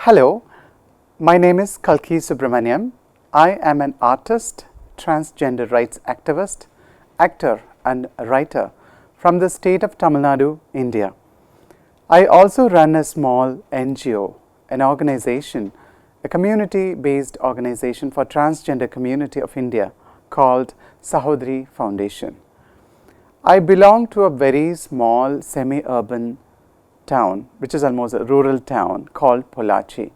Hello, my name is Kalki Subramaniam. I am an artist, transgender rights activist, actor and writer from the state of Tamil Nadu, India. I also run a small NGO, an organization, a community-based organization for transgender community of India called Sahodri Foundation. I belong to a very small semi-urban town, which is almost a rural town called Pollachi,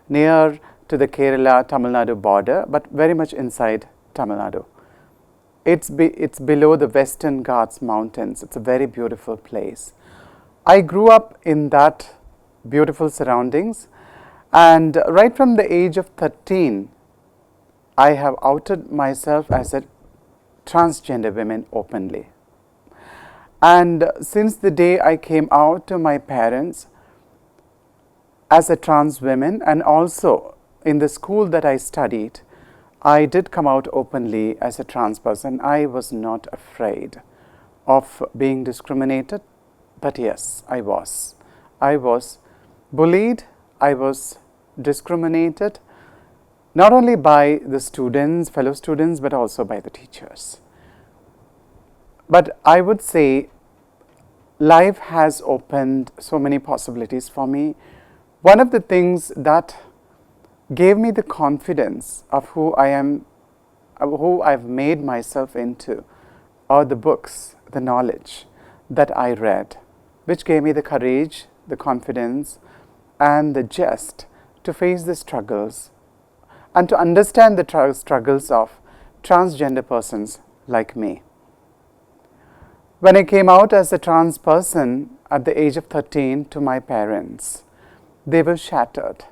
near to the Kerala-Tamil Nadu border, but very much inside Tamil Nadu. It's below the Western Ghats mountains. It's a very beautiful place. I grew up in that beautiful surroundings, and right from the age of 13, I have outed myself as a transgender woman openly. And since the day I came out to my parents as a trans woman, and also in the school that I studied, I did come out openly as a trans person. I was not afraid of being discriminated, but yes, I was. I was bullied, I was discriminated, not only by the students, fellow students, but also by the teachers. But I would say life has opened so many possibilities for me. One of the things that gave me the confidence of who I am, who I've made myself into, are the books, the knowledge that I read, which gave me the courage, the confidence, and the zest to face the struggles and to understand the struggles of transgender persons like me. When I came out as a trans person at the age of 13 to my parents, they were shattered.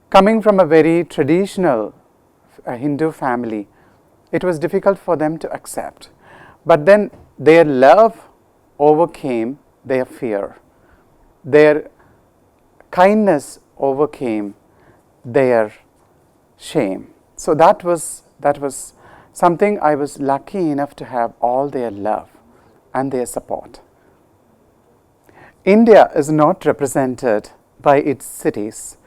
Coming from a very traditional Hindu family, it was difficult for them to accept. But then their love overcame their fear. Their kindness overcame their shame. So that was something I was lucky enough to have all their love and their support. India is not represented by its cities.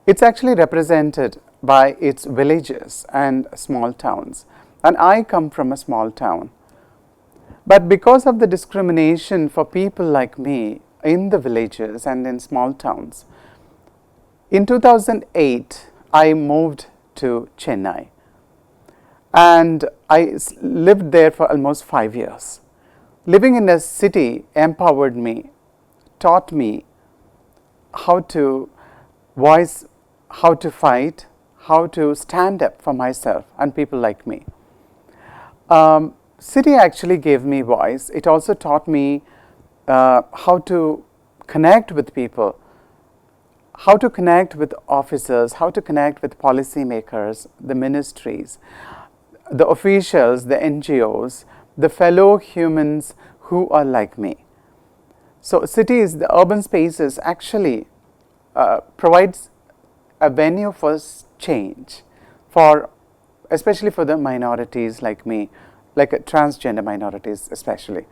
It's actually represented by its villages and small towns. And I come from a small town. But because of the discrimination for people like me in the villages and in small towns, in 2008, I moved to Chennai. And I lived there for almost 5 years. Living in a city empowered me, taught me how to voice, how to fight, how to stand up for myself and people like me. City actually gave me voice. It also taught me how to connect with people, how to connect with officers, how to connect with policymakers, the ministries, the officials, the NGOs, the fellow humans who are like me. So cities, the urban spaces actually provides a venue for change, especially for the minorities like me, like transgender minorities especially.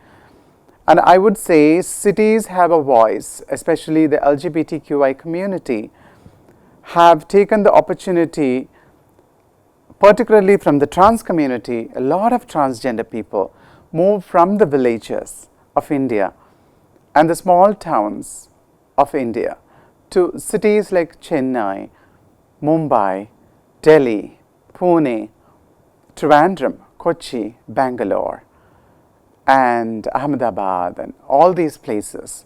And I would say cities have a voice, especially the LGBTQI community, have taken the opportunity, particularly from the trans community. A lot of transgender people move from the villages of India and the small towns of India to cities like Chennai, Mumbai, Delhi, Pune, Trivandrum, Kochi, Bangalore, and Ahmedabad, and all these places.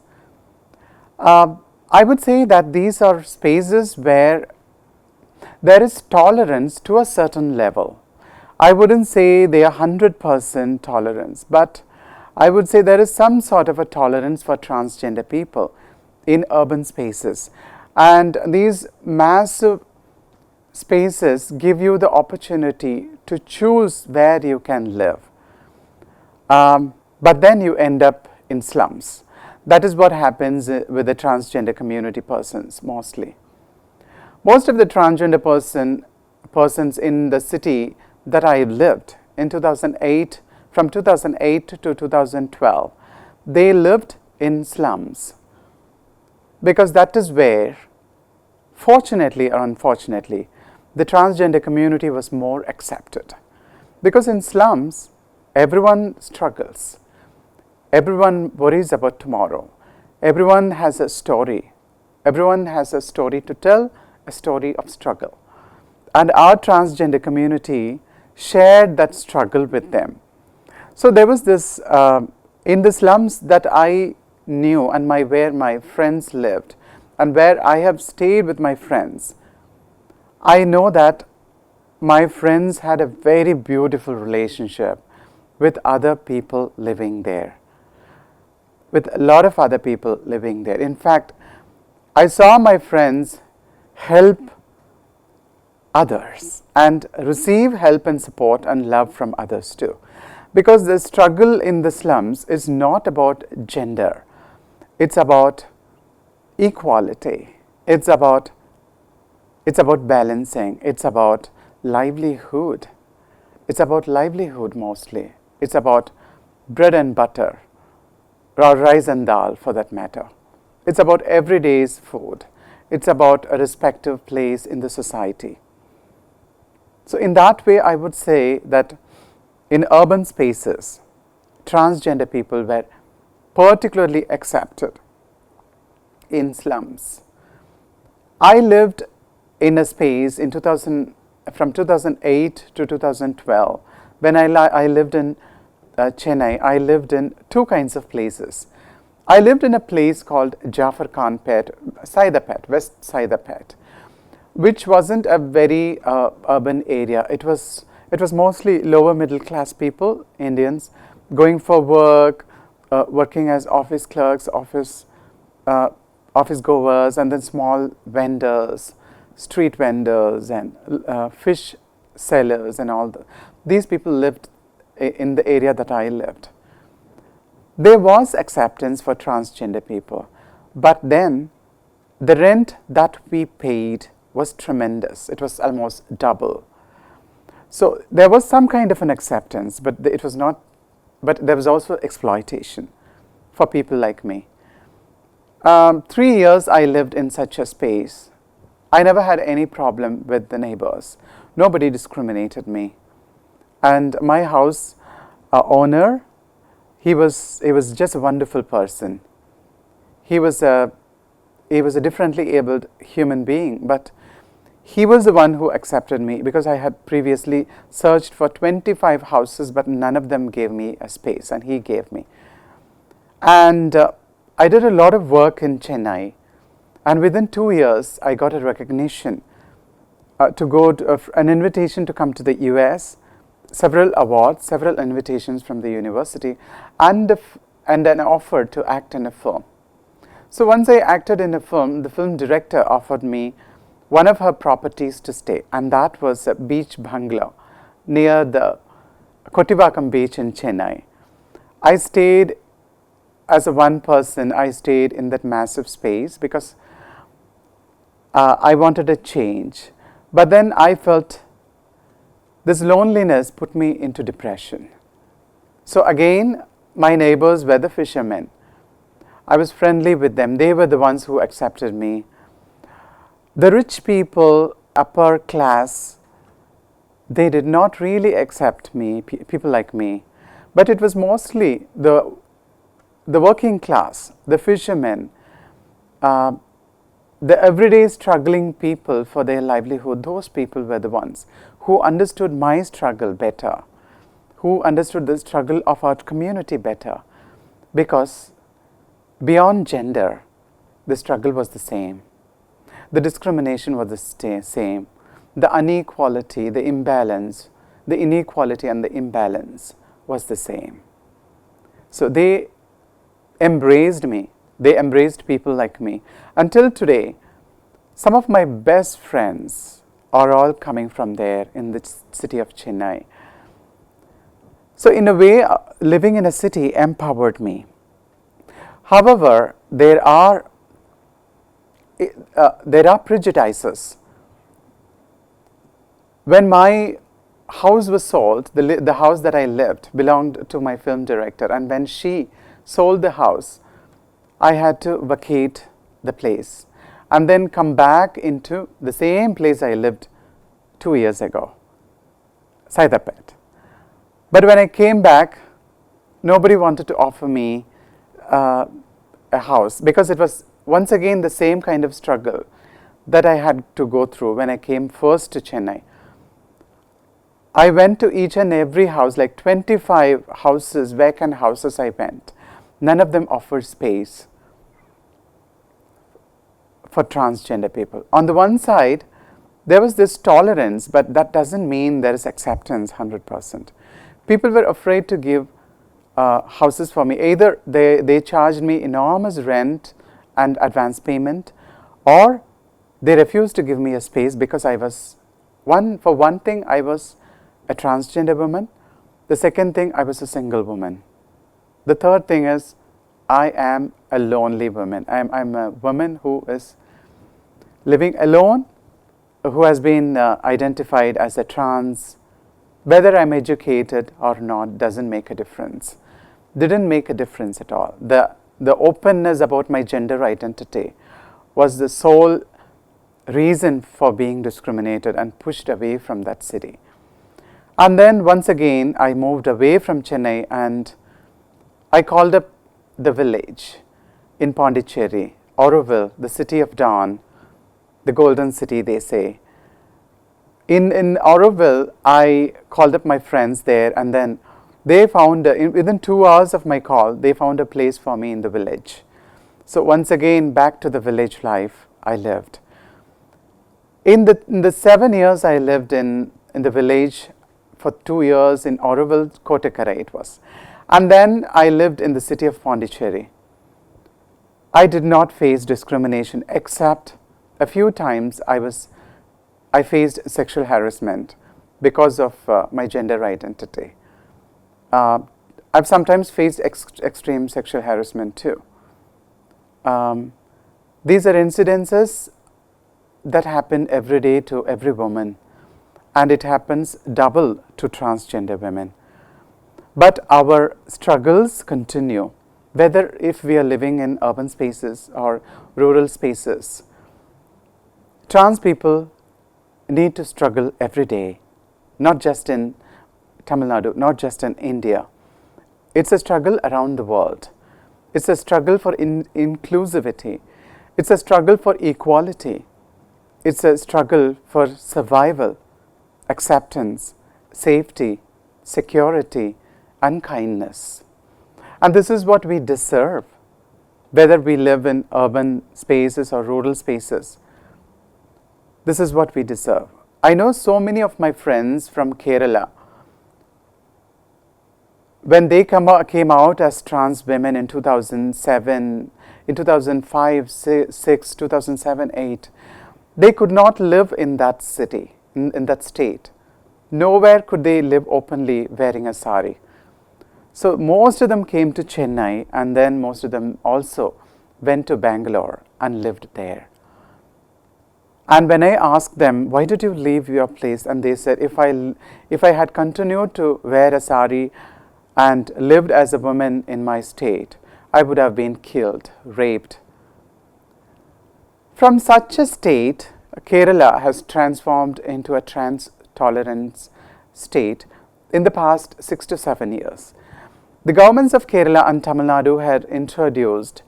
I would say that these are spaces where there is tolerance to a certain level. I wouldn't say they are 100% tolerance, but I would say there is some sort of a tolerance for transgender people in urban spaces. And these massive spaces give you the opportunity to choose where you can live. But then you end up in slums. That is what happens with the transgender community persons mostly. Most of the transgender persons in the city that I lived in 2008, from 2008 to 2012, they lived in slums, because that is where fortunately or unfortunately, the transgender community was more accepted. Because in slums, everyone struggles. Everyone worries about tomorrow. Everyone has a story. Everyone has a story to tell, a story of struggle. And our transgender community shared that struggle with them. So there was this, in the slums that I knew and where my friends lived and where I have stayed with my friends, I know that my friends had a very beautiful relationship with other people living there, with a lot of other people living there. In fact, I saw my friends help others and receive help and support and love from others too. Because the struggle in the slums is not about gender, it's about equality, it's about balancing, it's about livelihood. It's about livelihood mostly. It's about bread and butter, or rice and dal for that matter. It's about everyday's food. It's about a respective place in the society. So in that way, I would say that in urban spaces, transgender people were particularly accepted. In slums, I lived in a space in from 2008 to 2012. When I lived in Chennai, I lived in two kinds of places. I lived in a place called Jafar Khan Pet, Saidapet, West Saidapet, which wasn't a very urban area. It was mostly lower middle class people, Indians, going for work, working as office clerks, office goers, and then small vendors, street vendors, and fish sellers, and all. These people lived in the area that I lived. There was acceptance for transgender people, but then the rent that we paid was tremendous. It was almost double. So there was some kind of an acceptance, but it was not. But there was also exploitation for people like me. 3 years I lived in such a space. I never had any problem with the neighbors. Nobody discriminated me. And my house owner, he was just a wonderful person. He was a differently abled human being, but he was the one who accepted me because I had previously searched for 25 houses, but none of them gave me a space, and he gave me. And I did a lot of work in Chennai, and within 2 years, I got a recognition to go to an invitation to come to the US, several awards, several invitations from the university, and an offer to act in a film. So once I acted in a film, the film director offered me one of her properties to stay, and that was a beach bungalow near the Kottibakam beach in Chennai. I stayed as a one person. I stayed in that massive space because I wanted a change. But then I felt this loneliness put me into depression. So again, my neighbors were the fishermen. I was friendly with them. They were the ones who accepted me. The rich people, upper class, they did not really accept me, people like me. But it was mostly the working class, the fishermen, the everyday struggling people for their livelihood. Those people were the ones who understood my struggle better, who understood the struggle of our community better, because beyond gender, the struggle was the same. The discrimination was the same. The inequality, the imbalance, the inequality and the imbalance was the same. So they embraced me. They embraced people like me. Until today, some of my best friends are all coming from there in the city of Chennai. So in a way, living in a city empowered me. However, there are prejudices. When my house was sold, the house that I lived belonged to my film director, and when she sold the house, I had to vacate the place. and then come back into the same place I lived 2 years ago, Saidapet. But when I came back, nobody wanted to offer me a house, because it was once again the same kind of struggle that I had to go through when I came first to Chennai. I went to each and every house, like 25 houses, vacant houses I went. None of them offered space for transgender people. On the one side, there was this tolerance, but that doesn't mean there is acceptance 100%. People were afraid to give houses for me. Either they charged me enormous rent and advance payment, or they refused to give me a space because I was, for one thing, I was a transgender woman. The second thing, I was a single woman. The third thing is, I am a lonely woman. I'm a woman who is living alone, who has been identified as a trans. Whether I'm educated or not doesn't make a difference. Didn't make a difference at all. The openness about my gender identity was the sole reason for being discriminated and pushed away from that city. And then once again, I moved away from Chennai and I called up the village in Pondicherry, Auroville, the city of dawn, the golden city, they say. In Auroville, I called up my friends there, and then they found, within 2 hours of my call, they found a place for me in the village. So once again, back to the village life I lived. In the 7 years I lived in the village, for 2 years in Auroville, Kotakara it was. And then I lived in the city of Pondicherry. I did not face discrimination, except a few times I faced sexual harassment because of my gender identity. I've sometimes faced extreme sexual harassment too. These are incidences that happen every day to every woman, and it happens double to transgender women. But our struggles continue, whether if we are living in urban spaces or rural spaces. Trans people need to struggle every day, not just in Tamil Nadu, not just in India. It's a struggle around the world. It's a struggle for inclusivity. It's a struggle for equality. It's a struggle for survival, acceptance, safety, security, and kindness. And this is what we deserve, whether we live in urban spaces or rural spaces. This is what we deserve. I know so many of my friends from Kerala, when they came out as trans women in 2007, in 2005, 6, 2007, 8, they could not live in that city, in that state. Nowhere could they live openly wearing a sari. So most of them came to Chennai, and then most of them also went to Bangalore and lived there. And when I asked them, why did you leave your place? And they said, if I had continued to wear a sari and lived as a woman in my state, I would have been killed, raped. From such a state, Kerala has transformed into a trans-tolerance state in the past 6 to 7 years. The governments of Kerala and Tamil Nadu had introduced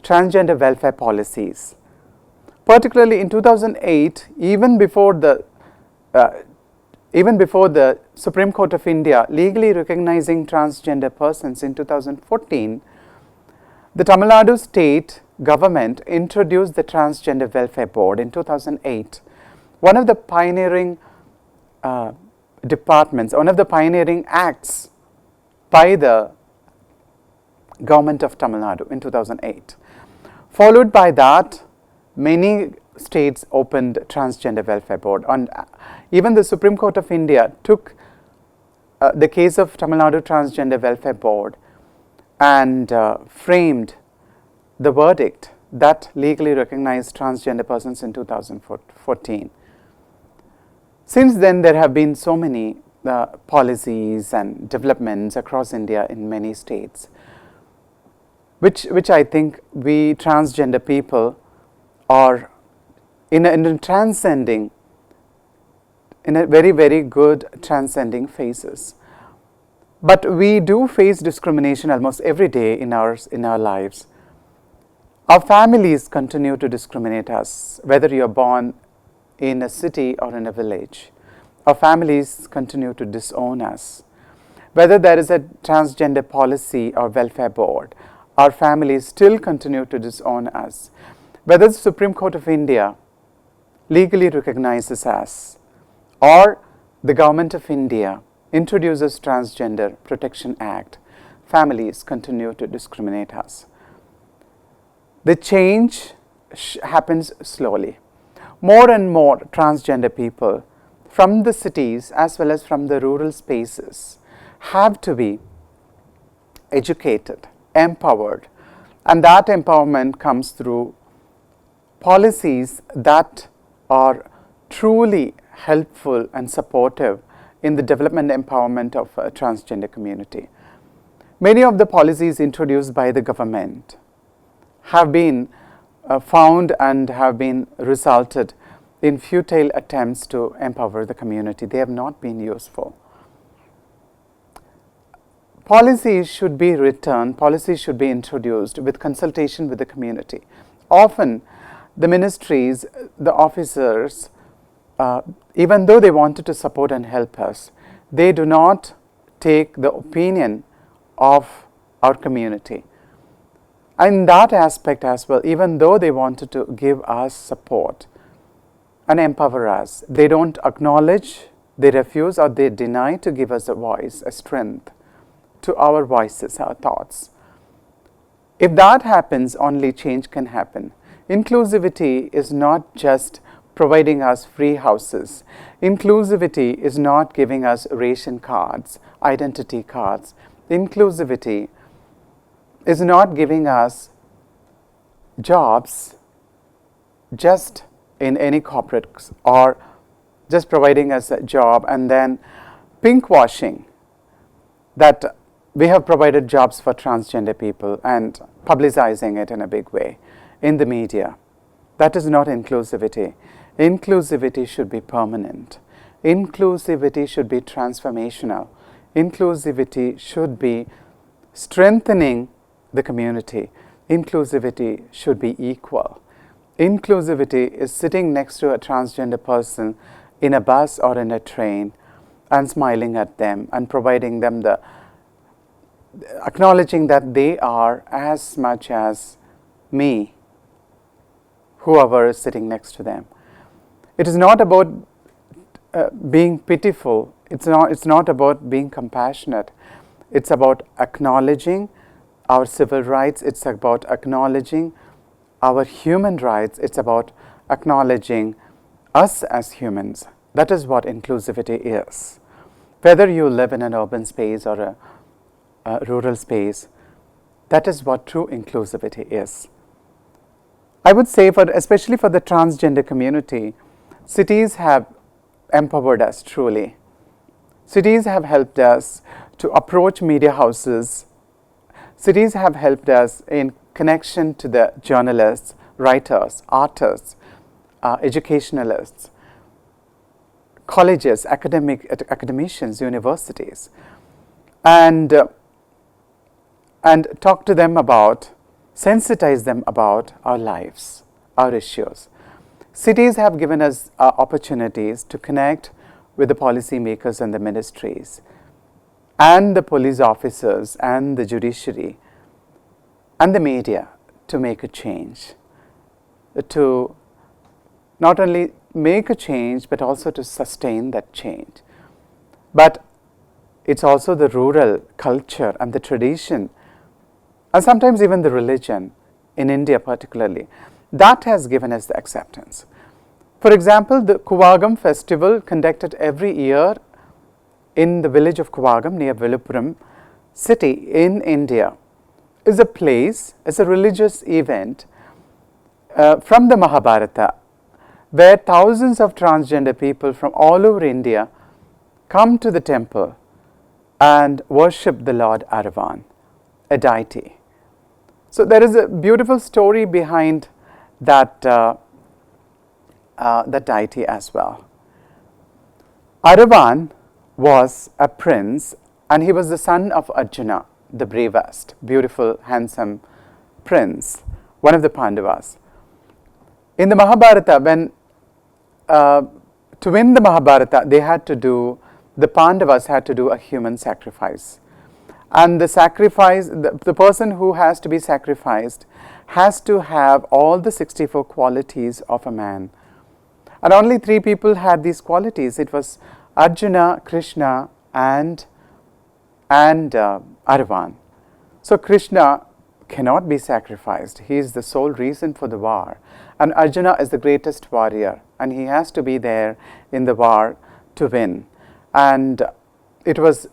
transgender welfare policies. Particularly in 2008, even before the Supreme Court of India legally recognizing transgender persons in 2014, the Tamil Nadu state government introduced the Transgender Welfare Board in 2008. One of the pioneering departments, one of the pioneering acts by the government of Tamil Nadu in 2008. Followed by that, many states opened Transgender Welfare Board, and even the Supreme Court of India took the case of Tamil Nadu Transgender Welfare Board and framed the verdict that legally recognized transgender persons in 2014. Since then, there have been so many policies and developments across India in many states, which I think we transgender people are in transcending, in a very, very good transcending phases. But we do face discrimination almost every day in our lives. Our families continue to discriminate us, whether you are born in a city or in a village. Our families continue to disown us. Whether there is a transgender policy or welfare board, our families still continue to disown us. Whether the Supreme Court of India legally recognizes us, or the Government of India introduces Transgender Protection Act, families continue to discriminate us. The change happens slowly. More and more transgender people from the cities as well as from the rural spaces have to be educated, empowered, and that empowerment comes through policies that are truly helpful and supportive in the development and empowerment of a transgender community. Many of the policies introduced by the government have been found and have been resulted in futile attempts to empower the community. They have not been useful. Policies should be written, policies should be introduced with consultation with the community. Often, the ministries, the officers, even though they wanted to support and help us, they do not take the opinion of our community. In that aspect as well, even though they wanted to give us support and empower us, they don't acknowledge, they refuse, or they deny to give us a voice, a strength to our voices, our thoughts. If that happens, only change can happen. Inclusivity is not just providing us free houses. Inclusivity is not giving us ration cards, identity cards. Inclusivity is not giving us jobs just in any corporate or just providing us a job and then pinkwashing that we have provided jobs for transgender people and publicizing it in a big way in the media. That is not inclusivity. Inclusivity should be permanent. Inclusivity should be transformational. Inclusivity should be strengthening the community. Inclusivity should be equal. Inclusivity is sitting next to a transgender person in a bus or in a train and smiling at them and providing them the acknowledging that they are as much as me, whoever is sitting next to them. It is not about being pitiful. It's not about being compassionate. It's about acknowledging our civil rights. It's about acknowledging our human rights. It's about acknowledging us as humans. That is what inclusivity is. Whether you live in an urban space or a rural space, that is what true inclusivity is. I would say, especially for the transgender community, cities have empowered us truly. Cities have helped us to approach media houses. Cities have helped us in connection to the journalists, writers, artists, educationalists, colleges, academicians, universities, and talk to them about, sensitize them about our lives, our issues. Cities have given us opportunities to connect with the policymakers and the ministries and the police officers and the judiciary and the media to make a change, to not only make a change but also to sustain that change. But it's also the rural culture and the tradition and sometimes even the religion in India particularly that has given us the acceptance. For example, the Kuvagam festival conducted every year in the village of Kuvagam near Viluppuram city in India is a place, is a religious event from the Mahabharata where thousands of transgender people from all over India come to the temple and worship the Lord Aravan, a deity. So there is a beautiful story behind that the deity as well. Aravan was a prince, and he was the son of Arjuna, the bravest, beautiful, handsome prince, one of the Pandavas. In the Mahabharata, when to win the Mahabharata, the Pandavas had to do a human sacrifice. And the sacrifice, the person who has to be sacrificed has to have all the 64 qualities of a man. And only 3 people had these qualities. It was Arjuna, Krishna, and Aravan. So Krishna cannot be sacrificed. He is the sole reason for the war. And Arjuna is the greatest warrior, and he has to be there in the war to win. And it was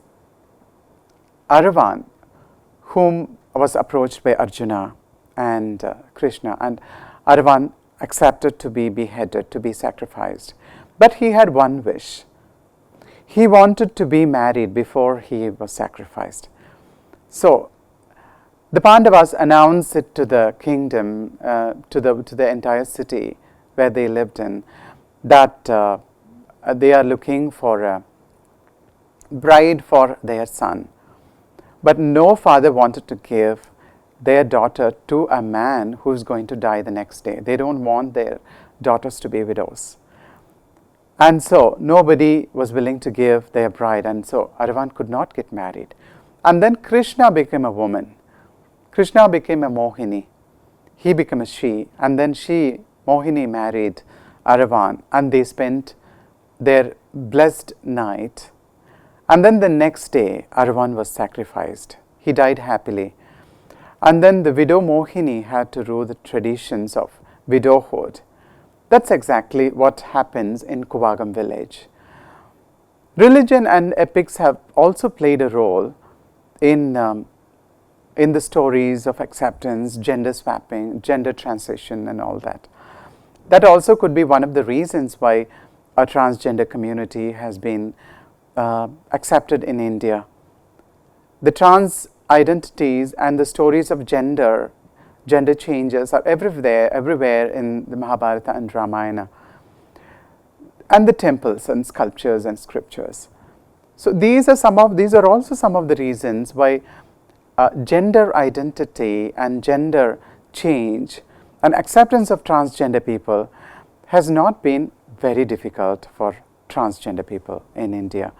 Aravan whom was approached by Arjuna and Krishna, and Aravan accepted to be beheaded, to be sacrificed. But he had one wish. He wanted to be married before he was sacrificed. So the Pandavas announced it to the kingdom, to the entire city where they lived in, that they are looking for a bride for their son. But no father wanted to give their daughter to a man who is going to die the next day. They don't want their daughters to be widows. And so nobody was willing to give their bride, and so Aravan could not get married. And then Krishna became a woman. Krishna became a Mohini. He became a she, and then Mohini, married Aravan, and they spent their blessed night. And then the next day, Aravan was sacrificed. He died happily. And then the widow Mohini had to rule the traditions of widowhood. That's exactly what happens in Kuvagam village. Religion and epics have also played a role in the stories of acceptance, gender swapping, gender transition, and all that. That also could be one of the reasons why a transgender community has been accepted in India. The trans identities and the stories of gender changes are everywhere in the Mahabharata and Ramayana, and the temples and sculptures and scriptures. So these are also some of the reasons why gender identity and gender change and acceptance of transgender people has not been very difficult for transgender people in India.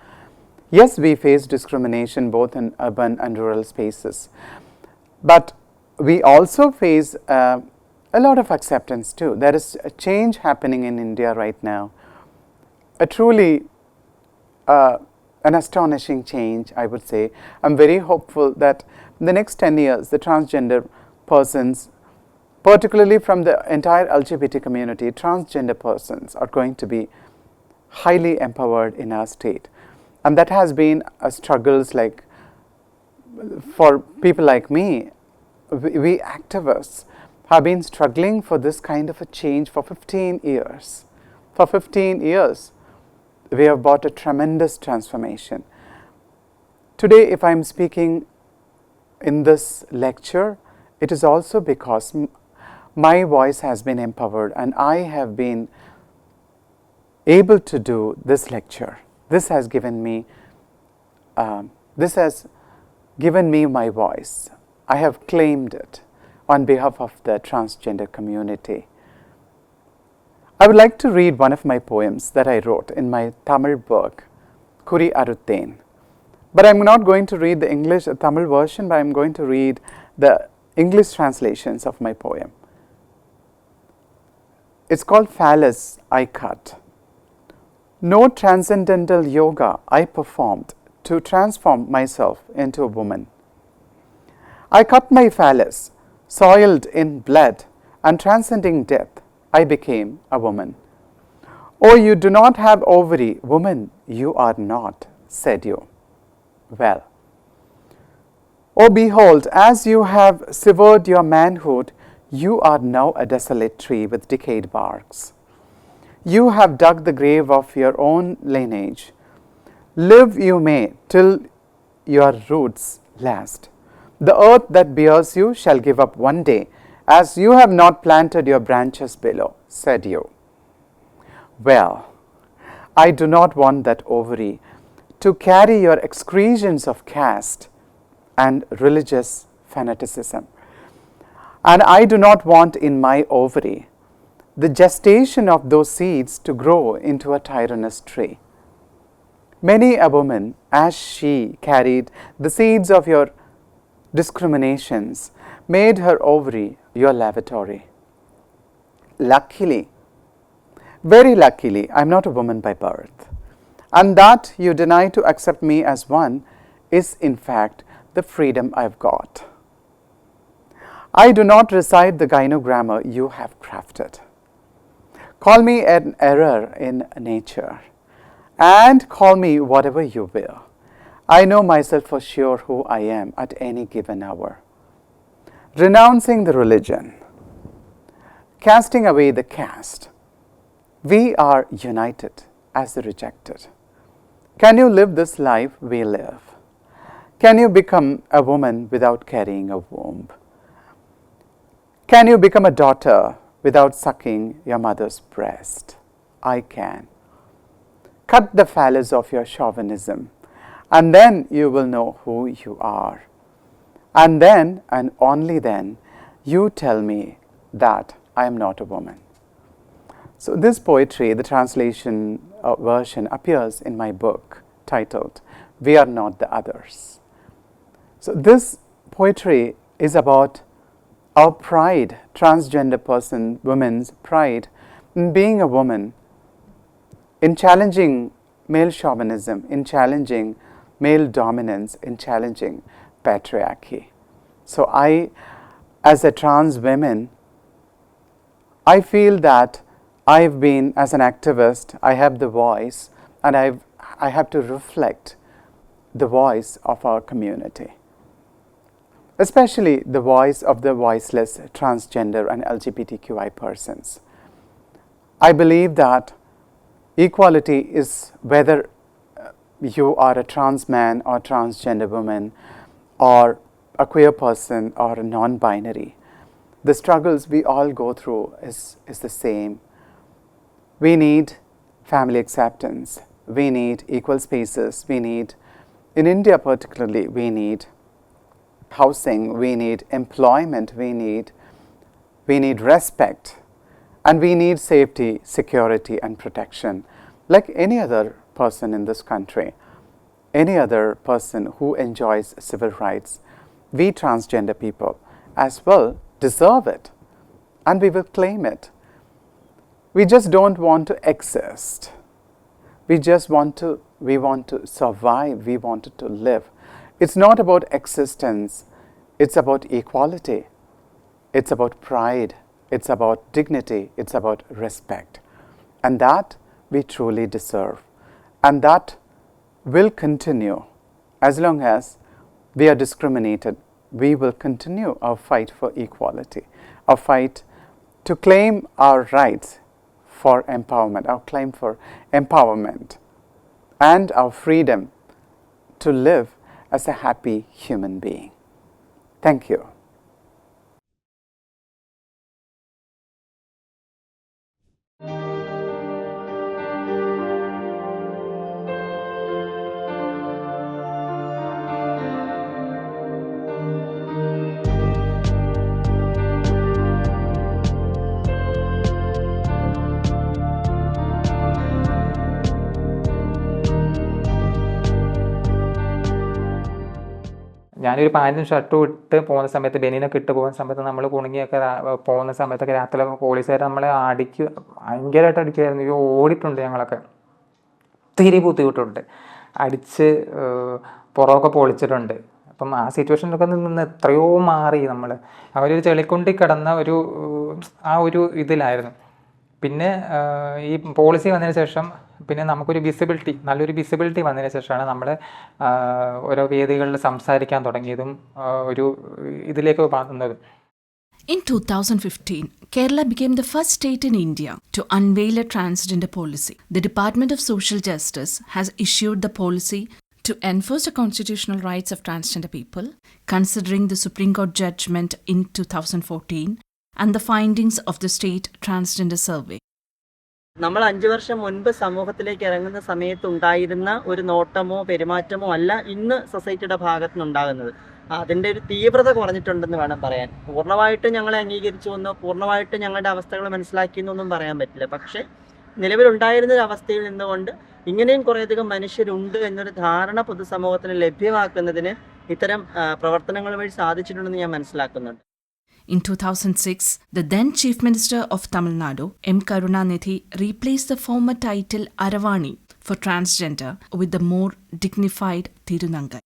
Yes, we face discrimination both in urban and rural spaces, but we also face a lot of acceptance too. There is a change happening in India right now, a truly an astonishing change, I would say. I'm very hopeful that in the next 10 years, the transgender persons, particularly from the entire LGBT community, transgender persons are going to be highly empowered in our state. And that has been a struggles like for people like me. We activists have been struggling for this kind of a change for 15 years. For 15 years, we have brought a tremendous transformation. Today, if I'm speaking in this lecture, it is also because my voice has been empowered and I have been able to do this lecture. This has given me my voice. I have claimed it on behalf of the transgender community. I would like to read one of my poems that I wrote in my Tamil book, Kuri Arutthen. But I'm not going to read the English Tamil version, but I'm going to read the English translations of my poem. It's called Phallus I Cut. No transcendental yoga I performed to transform myself into a woman. I cut my phallus, soiled in blood and transcending death, I became a woman. Oh, you do not have ovary, woman, you are not, said you. Well, oh, behold, as you have severed your manhood, you are now a desolate tree with decayed barks. You have dug the grave of your own lineage. Live you may till your roots last. The earth that bears you shall give up one day, as you have not planted your branches below, said you. Well, I do not want that ovary to carry your excretions of caste and religious fanaticism. And I do not want in my ovary the gestation of those seeds to grow into a tyrannous tree. Many a woman, as she carried the seeds of your discriminations, made her ovary your lavatory. Luckily, very luckily, I am not a woman by birth. And that you deny to accept me as one is in fact the freedom I have got. I do not recite the gynogrammar you have crafted. Call me an error in nature, and call me whatever you will. I know myself for sure who I am at any given hour. Renouncing the religion, casting away the caste, we are united as the rejected. Can you live this life we live? Can you become a woman without carrying a womb? Can you become a daughter without sucking your mother's breast? I can. Cut the phallus of your chauvinism, and then you will know who you are. And then, and only then, you tell me that I am not a woman. So this poetry, the translation version, appears in my book titled, We Are Not the Others. So this poetry is about our pride, transgender person, women's pride in being a woman, in challenging male chauvinism, in challenging male dominance, in challenging patriarchy. So I, as a trans woman, I feel that I've been, as an activist, I have the voice, and I have to reflect the voice of our community, especially the voice of the voiceless transgender and LGBTQI persons. I believe that equality is whether you are a trans man or transgender woman or a queer person or a non-binary. The struggles we all go through is the same. We need family acceptance. We need equal spaces. We need, in India particularly, we need housing. We need employment. We need respect. And we need safety, security, and protection. Like any other person in this country, any other person who enjoys civil rights, we transgender people as well deserve it. And we will claim it. We just don't want to exist. We want to survive. We want to live. It's not about existence. It's about equality. It's about pride. It's about dignity. It's about respect. And that we truly deserve. And that will continue as long as we are discriminated. We will continue our fight for equality, our fight to claim our rights for empowerment, our claim for empowerment, and our freedom to live as a happy human being. Thank you. ഞാനൊരു പാൻറ്റും ഷർട്ടും ഇട്ട് പോകുന്ന സമയത്ത്, ബനിയനൊക്കെ ഇട്ട് പോകുന്ന സമയത്ത്, നമ്മൾ കുണുങ്ങിയൊക്കെ പോകുന്ന സമയത്തൊക്കെ രാത്രിയിലൊക്കെ പോലീസുകാർ നമ്മളെ ഭയങ്കരമായിട്ട് അടിക്കുമായിരുന്നു. ഓടിയിട്ടുണ്ട് ഞങ്ങളൊക്കെ, ഒത്തിരി ബുദ്ധിമുട്ടുണ്ട്. അടിച്ച് പുറമൊക്കെ പൊളിച്ചിട്ടുണ്ട്. അപ്പം ആ സിറ്റുവേഷനിലൊക്കെ നിന്ന് എത്രയോ മാറി നമ്മൾ. അവരൊരു ചെളിക്കുണ്ടി കിടന്ന ഒരു ഇതിലായിരുന്നു. പിന്നെ ഈ പോളിസി വന്നതിന് ശേഷം പിന്നെ നമുക്കൊരു നല്ലൊരു വിസിബിലിറ്റി വന്നതിന് ശേഷമാണ് നമ്മൾ ഓരോ വേദികളിൽ സംസാരിക്കാൻ തുടങ്ങിയതും ഒരു ഇതിലേക്ക് വന്നതും. In 2015, Kerala became the first state in India to unveil a transgender policy. The Department of Social Justice has issued the policy to enforce the constitutional rights of transgender people, considering the Supreme Court judgment in 2014 and the findings of the State Transgender Survey. നമ്മൾ 5 വർഷം മുൻപ് സമൂഹത്തിലേക്ക് ഇറങ്ങുന്ന സമയത്ത് ഉണ്ടായിരുന്ന ഒരു നോട്ടമോ പെരുമാറ്റമോ അല്ല ഇന്ന് സൊസൈറ്റിയുടെ ഭാഗത്തു നിന്നുണ്ടാകുന്നത്. അതിൻ്റെ ഒരു തീവ്രത കുറഞ്ഞിട്ടുണ്ടെന്ന് വേണം പറയാൻ. പൂർണ്ണമായിട്ടും ഞങ്ങളെ അംഗീകരിച്ചു എന്നോ പൂർണ്ണമായിട്ടും ഞങ്ങളുടെ അവസ്ഥകൾ മനസ്സിലാക്കി എന്നൊന്നും പറയാൻ പറ്റില്ല. പക്ഷേ നിലവിലുണ്ടായിരുന്ന ഒരു അവസ്ഥയിൽ നിന്നുകൊണ്ട് ഇങ്ങനെയും കുറേയധികം മനുഷ്യരുണ്ട് എന്നൊരു ധാരണ പൊതുസമൂഹത്തിന് ലഭ്യമാക്കുന്നതിന് ഇത്തരം പ്രവർത്തനങ്ങൾ വഴി സാധിച്ചിട്ടുണ്ടെന്ന് ഞാൻ മനസ്സിലാക്കുന്നുണ്ട്. In 2006, the then Chief Minister of Tamil Nadu, M. Karunanidhi, replaced the former title Aravani for transgender with the more dignified Thirunangai.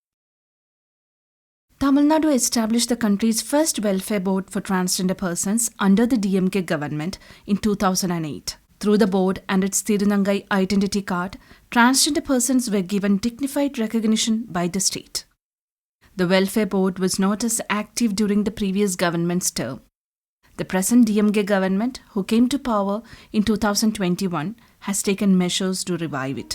Tamil Nadu established the country's first welfare board for transgender persons under the DMK government in 2008. Through the board and its Thirunangai identity card, transgender persons were given dignified recognition by the state. The welfare board was not as active during the previous government's term. The present DMK government, who came to power in 2021, has taken measures to revive it.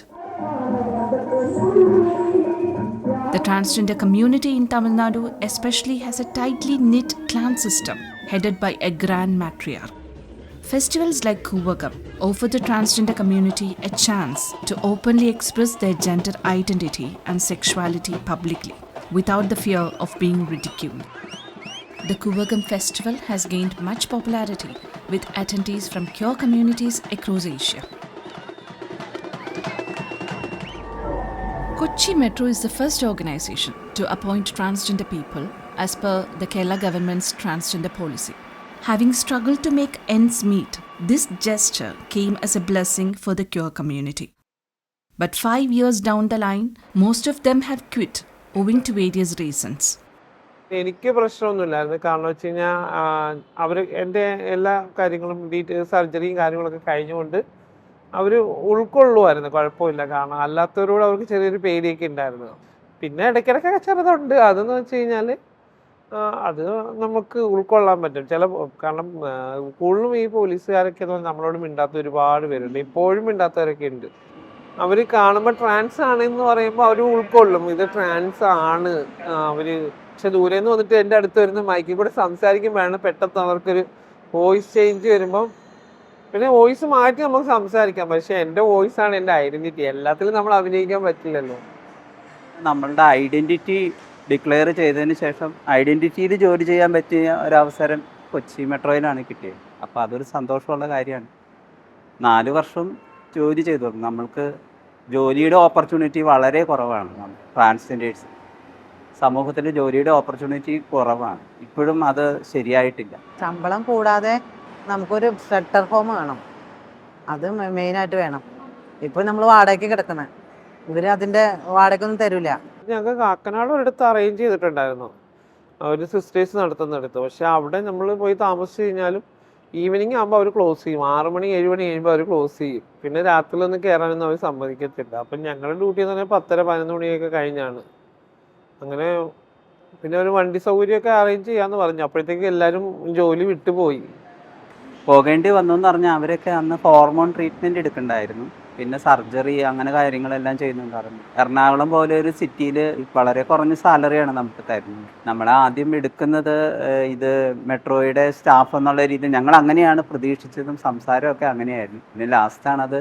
The transgender community in Tamil Nadu especially has a tightly knit clan system headed by a grand matriarch. Festivals like Kuvagam offer the transgender community a chance to openly express their gender identity and sexuality publicly, without the fear of being ridiculed. The Kuvagam festival has gained much popularity with attendees from queer communities across Asia. Kochi Metro is the first organization to appoint transgender people as per the Kerala government's transgender policy. Having struggled to make ends meet, this gesture came as a blessing for the queer community. But 5 years down the line, most of them have quit owing to various reasons. എനിക്ക് പ്രശ്നമൊന്നുമില്ലായിരുന്നു. കാരണം വെച്ച് കഴിഞ്ഞാൽ അവർ എൻ്റെ എല്ലാ കാര്യങ്ങളും സർജറിയും കാര്യങ്ങളൊക്കെ കഴിഞ്ഞുകൊണ്ട് അവർ ഉൾക്കൊള്ളുമായിരുന്നു, കുഴപ്പമില്ല. കാരണം അല്ലാത്തവരോട് അവർക്ക് ചെറിയൊരു പേടിയൊക്കെ ഉണ്ടായിരുന്നു. പിന്നെ ഇടയ്ക്കിടയ്ക്കൊക്കെ ചെറുതുണ്ട്. അതെന്ന് വെച്ച് കഴിഞ്ഞാൽ അത് നമുക്ക് ഉൾക്കൊള്ളാൻ പറ്റും. കാരണം കൂടുതലും ഈ പോലീസുകാരൊക്കെ നമ്മളോട് മിണ്ടാത്ത ഒരുപാട് പേരുണ്ട്, ഇപ്പോഴും മിണ്ടാത്തവരൊക്കെ ഉണ്ട്. അവർ കാണുമ്പോൾ ട്രാൻസ് ആണെന്ന് പറയുമ്പോൾ അവർ ഉൾക്കൊള്ളും, ഇത് ട്രാൻസ് ആണ് അവർ. പക്ഷെ ദൂരെ നിന്ന് വന്നിട്ട് എൻ്റെ അടുത്ത് വരുന്ന മൈക്കിൽ കൂടെ സംസാരിക്കുമ്പോഴാണ് പെട്ടെന്ന് അവർക്കൊരു വോയിസ് ചേഞ്ച് വരുമ്പം, പിന്നെ വോയിസ് മാറ്റി നമുക്ക് സംസാരിക്കാം. പക്ഷെ എൻ്റെ വോയിസാണ് എൻ്റെ ഐഡൻറ്റിറ്റി. എല്ലാത്തിലും നമ്മൾ അഭിനയിക്കാൻ പറ്റില്ലല്ലോ. നമ്മളുടെ ഐഡൻറ്റിറ്റി ഡിക്ലെയർ ചെയ്തതിന് ശേഷം ഐഡൻറ്റിറ്റിയിൽ ജോലി ചെയ്യാൻ പറ്റിയ ഒരവസരം കൊച്ചി മെട്രോയിലാണ് കിട്ടിയത്. അപ്പോൾ അതൊരു സന്തോഷമുള്ള കാര്യമാണ്. 4 വർഷം ജോലി ചെയ്തു. നമ്മൾക്ക് ജോലിയുടെ ഓപ്പർച്യൂണിറ്റി വളരെ കുറവാണ്. ട്രാൻസ്ജെൻഡേഴ്സ് സമൂഹത്തിൽ ജോലിയുടെ ഓപ്പർച്യൂണിറ്റി കുറവാണ്. ഇപ്പോഴും അത് ശരിയായിട്ടില്ല. ശമ്പളം കൂടാതെ നമുക്കൊരു ഷെൽട്ടർ ഹോം വേണം, അത് മെയിനായിട്ട് വേണം. ഇപ്പോൾ നമ്മൾ വാടകയ്ക്ക് കിടക്കുന്നത്, ഇവർ അതിൻ്റെ വാടകയൊന്നും തരില്ല. ഞങ്ങൾക്ക് കാക്കനാട് ഒരിടത്ത് അറേഞ്ച് ചെയ്തിട്ടുണ്ടായിരുന്നു, ഒരു സിസ്റ്റേഴ്സ് നടത്തുന്നിടത്ത്. പക്ഷെ അവിടെ നമ്മൾ പോയി താമസിച്ച് കഴിഞ്ഞാലും ഈവനിങ് ആകുമ്പോൾ അവർ ക്ലോസ് ചെയ്യും. 6 മണി 7 മണി കഴിയുമ്പോൾ അവർ ക്ലോസ് ചെയ്യും. പിന്നെ രാത്രിയിലൊന്നും കയറാനൊന്നും അവർ സമ്മതിക്കത്തില്ല. അപ്പം ഞങ്ങളുടെ ഡ്യൂട്ടി എന്ന് പറഞ്ഞാൽ 10-11 മണിയൊക്കെ കഴിഞ്ഞാണ്. അങ്ങനെ പിന്നെ ഒരു വണ്ടി സൗകര്യമൊക്കെ അറേഞ്ച് ചെയ്യാമെന്ന് പറഞ്ഞു. അപ്പോഴത്തേക്ക് എല്ലാവരും ജോലി വിട്ടുപോയി. പോകേണ്ടി വന്നു എന്ന് പറഞ്ഞാൽ അവരൊക്കെ അന്ന് ഹോർമോൺ ട്രീറ്റ്മെൻറ്റ് എടുക്കണ്ടായിരുന്നു. പിന്നെ സർജറി അങ്ങനെ കാര്യങ്ങളെല്ലാം ചെയ്യുന്നുണ്ടായിരുന്നു. എറണാകുളം പോലെ ഒരു സിറ്റിയിൽ വളരെ കുറഞ്ഞ സാലറിയാണ് നമുക്ക് തരുന്നത്. നമ്മൾ ആദ്യം എടുക്കുന്നത് ഇത് മെട്രോയുടെ സ്റ്റാഫ് എന്നുള്ള രീതിയിൽ ഞങ്ങൾ അങ്ങനെയാണ് പ്രതീക്ഷിച്ചതും സംസാരമൊക്കെ അങ്ങനെയായിരുന്നു. പിന്നെ ലാസ്റ്റാണത്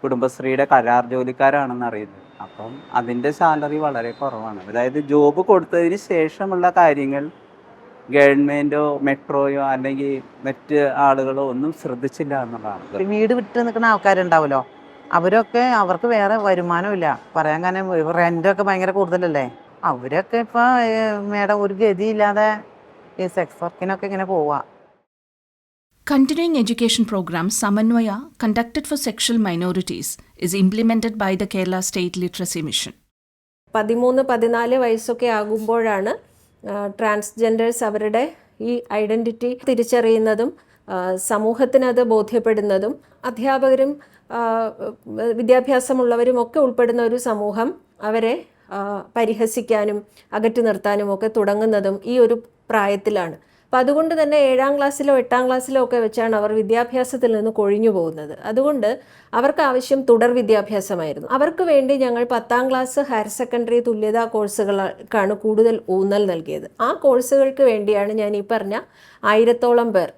കുടുംബശ്രീയുടെ കരാർ ജോലിക്കാരാണെന്ന് അറിയുന്നത്. അപ്പം അതിൻ്റെ സാലറി വളരെ കുറവാണ്. അതായത് ജോബ് കൊടുത്തതിന് ശേഷമുള്ള കാര്യങ്ങൾ ഗവൺമെൻറ്റോ മെട്രോയോ അല്ലെങ്കിൽ മറ്റ് ആളുകളോ ഒന്നും ശ്രദ്ധിച്ചില്ല എന്നുള്ളതാണ്. വീട് വിട്ട് നിൽക്കുന്ന ആൾക്കാരുണ്ടാവുമല്ലോ, അവർക്ക് വേറെ വരുമാനമില്ല. പറയാൻ കാരണം റെൻ്റൊക്കെ ഭയങ്കര കൂടുതലല്ലേ. അവരൊക്കെ ഇപ്പോൾ മേഡം ഒരു ഗതിയില്ലാതെ ഈ സെക്സ് വർക്കിനൊക്കെ ഇങ്ങനെ പോവുക. Continuing education program Samanvaya conducted for sexual minorities is implemented by the Kerala State Literacy Mission. 13-14 വയസ്സൊക്കെ ആകുമ്പോഴാണ് ട്രാൻസ്ജെൻഡേഴ്സ് അവരുടെ ഈ ഐഡൻറ്റിറ്റി തിരിച്ചറിയുന്നതും സമൂഹത്തിനത് ബോധ്യപ്പെടുന്നതും അധ്യാപകരും വിദ്യാഭ്യാസമുള്ളവരും ഒക്കെ ഉൾപ്പെടുന്ന ഒരു സമൂഹം അവരെ പരിഹസിക്കാനും അകറ്റി നിർത്താനും ഒക്കെ തുടങ്ങുന്നതും ഈ ഒരു പ്രായത്തിലാണ്. അപ്പോൾ അതുകൊണ്ട് തന്നെ 7ാം ക്ലാസ്സിലോ 8ാം ക്ലാസ്സിലോ ഒക്കെ വെച്ചാണ് അവർ വിദ്യാഭ്യാസത്തിൽ നിന്ന് കൊഴിഞ്ഞു പോകുന്നത്. അതുകൊണ്ട് അവർക്ക് ആവശ്യം തുടർ വിദ്യാഭ്യാസമായിരുന്നു. അവർക്ക് വേണ്ടി ഞങ്ങൾ 10ാം ക്ലാസ് ഹയർ സെക്കൻഡറി തുല്യതാ കോഴ്സുകൾക്കാണ് കൂടുതൽ ഊന്നൽ നൽകിയത്. ആ കോഴ്സുകൾക്ക് വേണ്ടിയാണ് ഞാൻ ഈ പറഞ്ഞ 1000ഓളം പേർ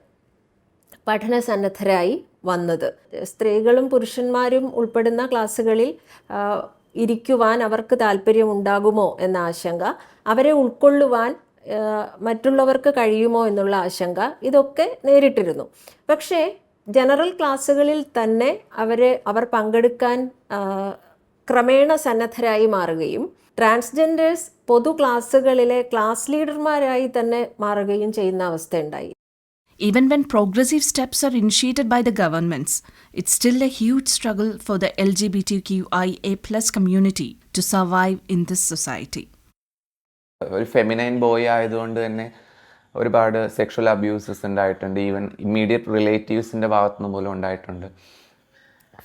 പഠനസന്നദ്ധരായി വന്നത്. സ്ത്രീകളും പുരുഷന്മാരും ഉൾപ്പെടുന്ന ക്ലാസ്സുകളിൽ ഇരിക്കുവാൻ അവർക്ക് താല്പര്യമുണ്ടാകുമോ എന്ന ആശങ്ക, അവരെ ഉൾക്കൊള്ളുവാൻ മറ്റുള്ളവർക്ക് കഴിയുമോ എന്നുള്ള ആശങ്ക, ഇതൊക്കെ നേരിട്ടിരുന്നു. പക്ഷേ ജനറൽ ക്ലാസ്സുകളിൽ തന്നെ അവർ പങ്കെടുക്കാൻ ക്രമേണ സന്നദ്ധരായി മാറുകയും ട്രാൻസ്ജെൻഡേഴ്സ് പൊതു ക്ലാസ്സുകളിലെ ക്ലാസ് ലീഡർമാരായി തന്നെ മാറുകയും ചെയ്യുന്ന അവസ്ഥയുണ്ടായി. Even when progressive steps are initiated by the governments, it's still a huge struggle for the LGBTQIA+ community to survive in this society. ഒരു ഫെമിനൈൻ ബോയ് ആയതുകൊണ്ട് തന്നെ ഒരുപാട് സെക്ഷൽ അബ്യൂസസ് ഉണ്ടായിട്ടുണ്ട്. ഈവൻ ഇമ്മീഡിയറ്റ് റിലേറ്റീവ്സിൻ്റെ ഭാഗത്തുനിന്ന് പോലും ഉണ്ടായിട്ടുണ്ട്.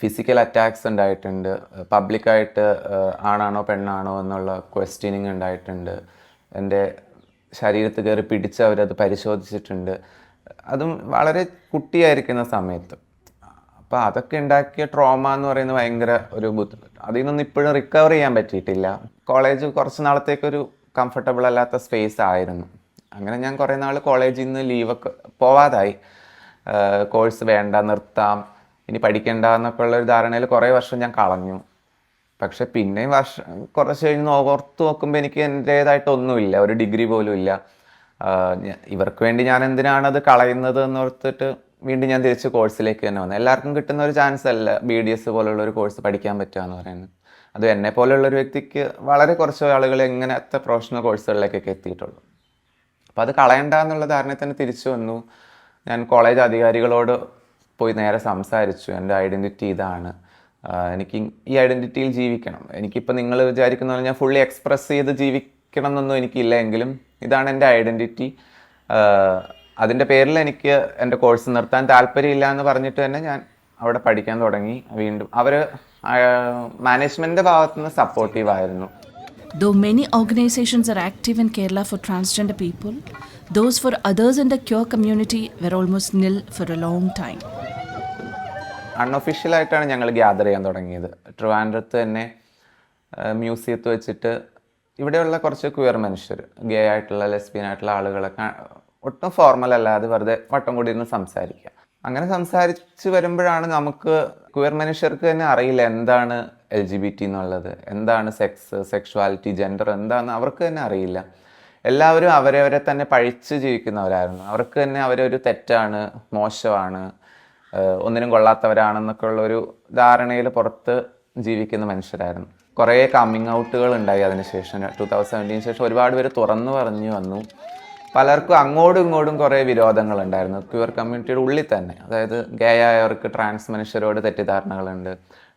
ഫിസിക്കൽ അറ്റാക്സ് ഉണ്ടായിട്ടുണ്ട്. പബ്ലിക്കായിട്ട് ആണാണോ പെണ്ണാണോ എന്നുള്ള ക്വസ്റ്റ്യനിങ് ഉണ്ടായിട്ടുണ്ട്. എൻ്റെ ശരീരത്തിൽ കയറി പിടിച്ച് അവരത് പരിശോധിച്ചിട്ടുണ്ട്. അതും വളരെ കുട്ടിയായിരിക്കുന്ന സമയത്ത്. അപ്പോൾ അതൊക്കെ ഉണ്ടാക്കിയ ട്രോമ എന്ന് പറയുന്നത് ഭയങ്കര ഒരു ബുദ്ധിമുട്ട്. അതിൽ നിന്നൊന്നും ഇപ്പോഴും റിക്കവർ ചെയ്യാൻ പറ്റിയിട്ടില്ല. കോളേജ് കുറച്ച് നാളത്തേക്കൊരു കംഫർട്ടബിൾ അല്ലാത്ത സ്പേസ് ആയിരുന്നു. അങ്ങനെ ഞാൻ കുറേ നാൾ കോളേജിൽ നിന്ന് ലീവൊക്കെ പോവാതായി. കോഴ്സ് വേണ്ട, നിർത്താം, ഇനി പഠിക്കേണ്ട എന്നൊക്കെ ഉള്ളൊരു ധാരണയിൽ കുറേ വർഷം ഞാൻ കളഞ്ഞു. പക്ഷെ പിന്നെയും കുറച്ച് കഴിഞ്ഞ് ഓർത്ത് നോക്കുമ്പോൾ എനിക്ക് എൻ്റേതായിട്ടൊന്നുമില്ല, ഒരു ഡിഗ്രി പോലും ഇല്ല. ഇവർക്ക് വേണ്ടി ഞാൻ എന്തിനാണത് കളയുന്നത് എന്നോർത്തിട്ട് വീണ്ടും ഞാൻ തിരിച്ച് കോഴ്സിലേക്ക് തന്നെ വന്നു. എല്ലാവർക്കും കിട്ടുന്ന ഒരു ചാൻസ് അല്ല BDS പോലുള്ള ഒരു കോഴ്സ് പഠിക്കാൻ പറ്റുക എന്ന് പറയുന്നത്. അത് എന്നെ പോലുള്ളൊരു വ്യക്തിക്ക് വളരെ കുറച്ച് ആളുകൾ ഇങ്ങനത്തെ പ്രൊഫഷണൽ കോഴ്സുകളിലേക്കൊക്കെ എത്തിയിട്ടുള്ളൂ. അപ്പോൾ അത് കളയണ്ട എന്നുള്ള ധാരണയിൽ തന്നെ തിരിച്ചു വന്നു. ഞാൻ കോളേജ് അധികാരികളോട് പോയി നേരെ സംസാരിച്ചു. എൻ്റെ ഐഡൻറ്റിറ്റി ഇതാണ്, എനിക്ക് ഈ ഐഡൻറ്റിറ്റിയിൽ ജീവിക്കണം. എനിക്കിപ്പോൾ നിങ്ങൾ വിചാരിക്കുന്ന പോലെ ഞാൻ ഫുള്ളി എക്സ്പ്രസ് ചെയ്ത് ജീവിക്കണം എന്നൊന്നും എനിക്കില്ല, എങ്കിലും ഇതാണ് എൻ്റെ ഐഡൻറ്റിറ്റി. അതിൻ്റെ പേരിൽ എനിക്ക് എൻ്റെ കോഴ്സ് നിർത്താൻ താല്പര്യമില്ല എന്ന് പറഞ്ഞിട്ട് തന്നെ ഞാൻ അവിടെ പഠിക്കാൻ തുടങ്ങി. വീണ്ടും അവർ മാനേജ്മെൻറ്റിൻ്റെ ഭാഗത്തുനിന്ന് സപ്പോർട്ടീവ് ആയിരുന്നു. Though many organizations are active in Kerala for transgender people, those for others in the queer community were almost nil for a long time. അൺഒഫീഷ്യലായിട്ടാണ് ഞങ്ങൾ ഗ്യാദർ ചെയ്യാൻ തുടങ്ങിയത്. ട്രിവാൻഡ്രത്ത് തന്നെ മ്യൂസിയത്ത് വെച്ചിട്ട് ഇവിടെയുള്ള കുറച്ച് ക്വിയർ മനുഷ്യർ, ഗേ ആയിട്ടുള്ള ലെസ്ബിയൻ ആയിട്ടുള്ള ആളുകളൊക്കെ ഒട്ടും ഫോർമൽ അല്ലാതെ വെറുതെ വട്ടം കൂടി ഇരുന്ന് സംസാരിക്കുക. അങ്ങനെ സംസാരിച്ച് വരുമ്പോഴാണ് നമുക്ക് ക്വിയർ മനുഷ്യർക്ക് തന്നെ അറിയില്ല എന്താണ് LGBT എന്നുള്ളത്, എന്താണ് സെക്സ്, സെക്ഷുവാലിറ്റി, ജെൻഡർ എന്താണെന്ന് അവർക്ക് തന്നെ അറിയില്ല. എല്ലാവരും അവരവരെ തന്നെ പഴിച്ച് ജീവിക്കുന്നവരായിരുന്നു. അവർക്ക് തന്നെ അവരൊരു തെറ്റാണ്, മോശമാണ്, ഒന്നിനും കൊള്ളാത്തവരാണെന്നൊക്കെ ഉള്ളൊരു ധാരണയിൽ പുറത്ത് ജീവിക്കുന്ന മനുഷ്യരായിരുന്നു. കുറേ കമ്മിങ് ഔട്ടുകൾ ഉണ്ടായി അതിനുശേഷം. 2017 ശേഷം ഒരുപാട് പേര് തുറന്നു പറഞ്ഞു വന്നു. പലർക്കും അങ്ങോട്ടും ഇങ്ങോട്ടും കുറേ വിരോധങ്ങളുണ്ടായിരുന്നു ക്യൂർ കമ്മ്യൂണിറ്റിയുടെ ഉള്ളിൽ തന്നെ. അതായത് ഗേ ആയവർക്ക് ട്രാൻസ് മനുഷ്യരോട് തെറ്റിദ്ധാരണകളുണ്ട്,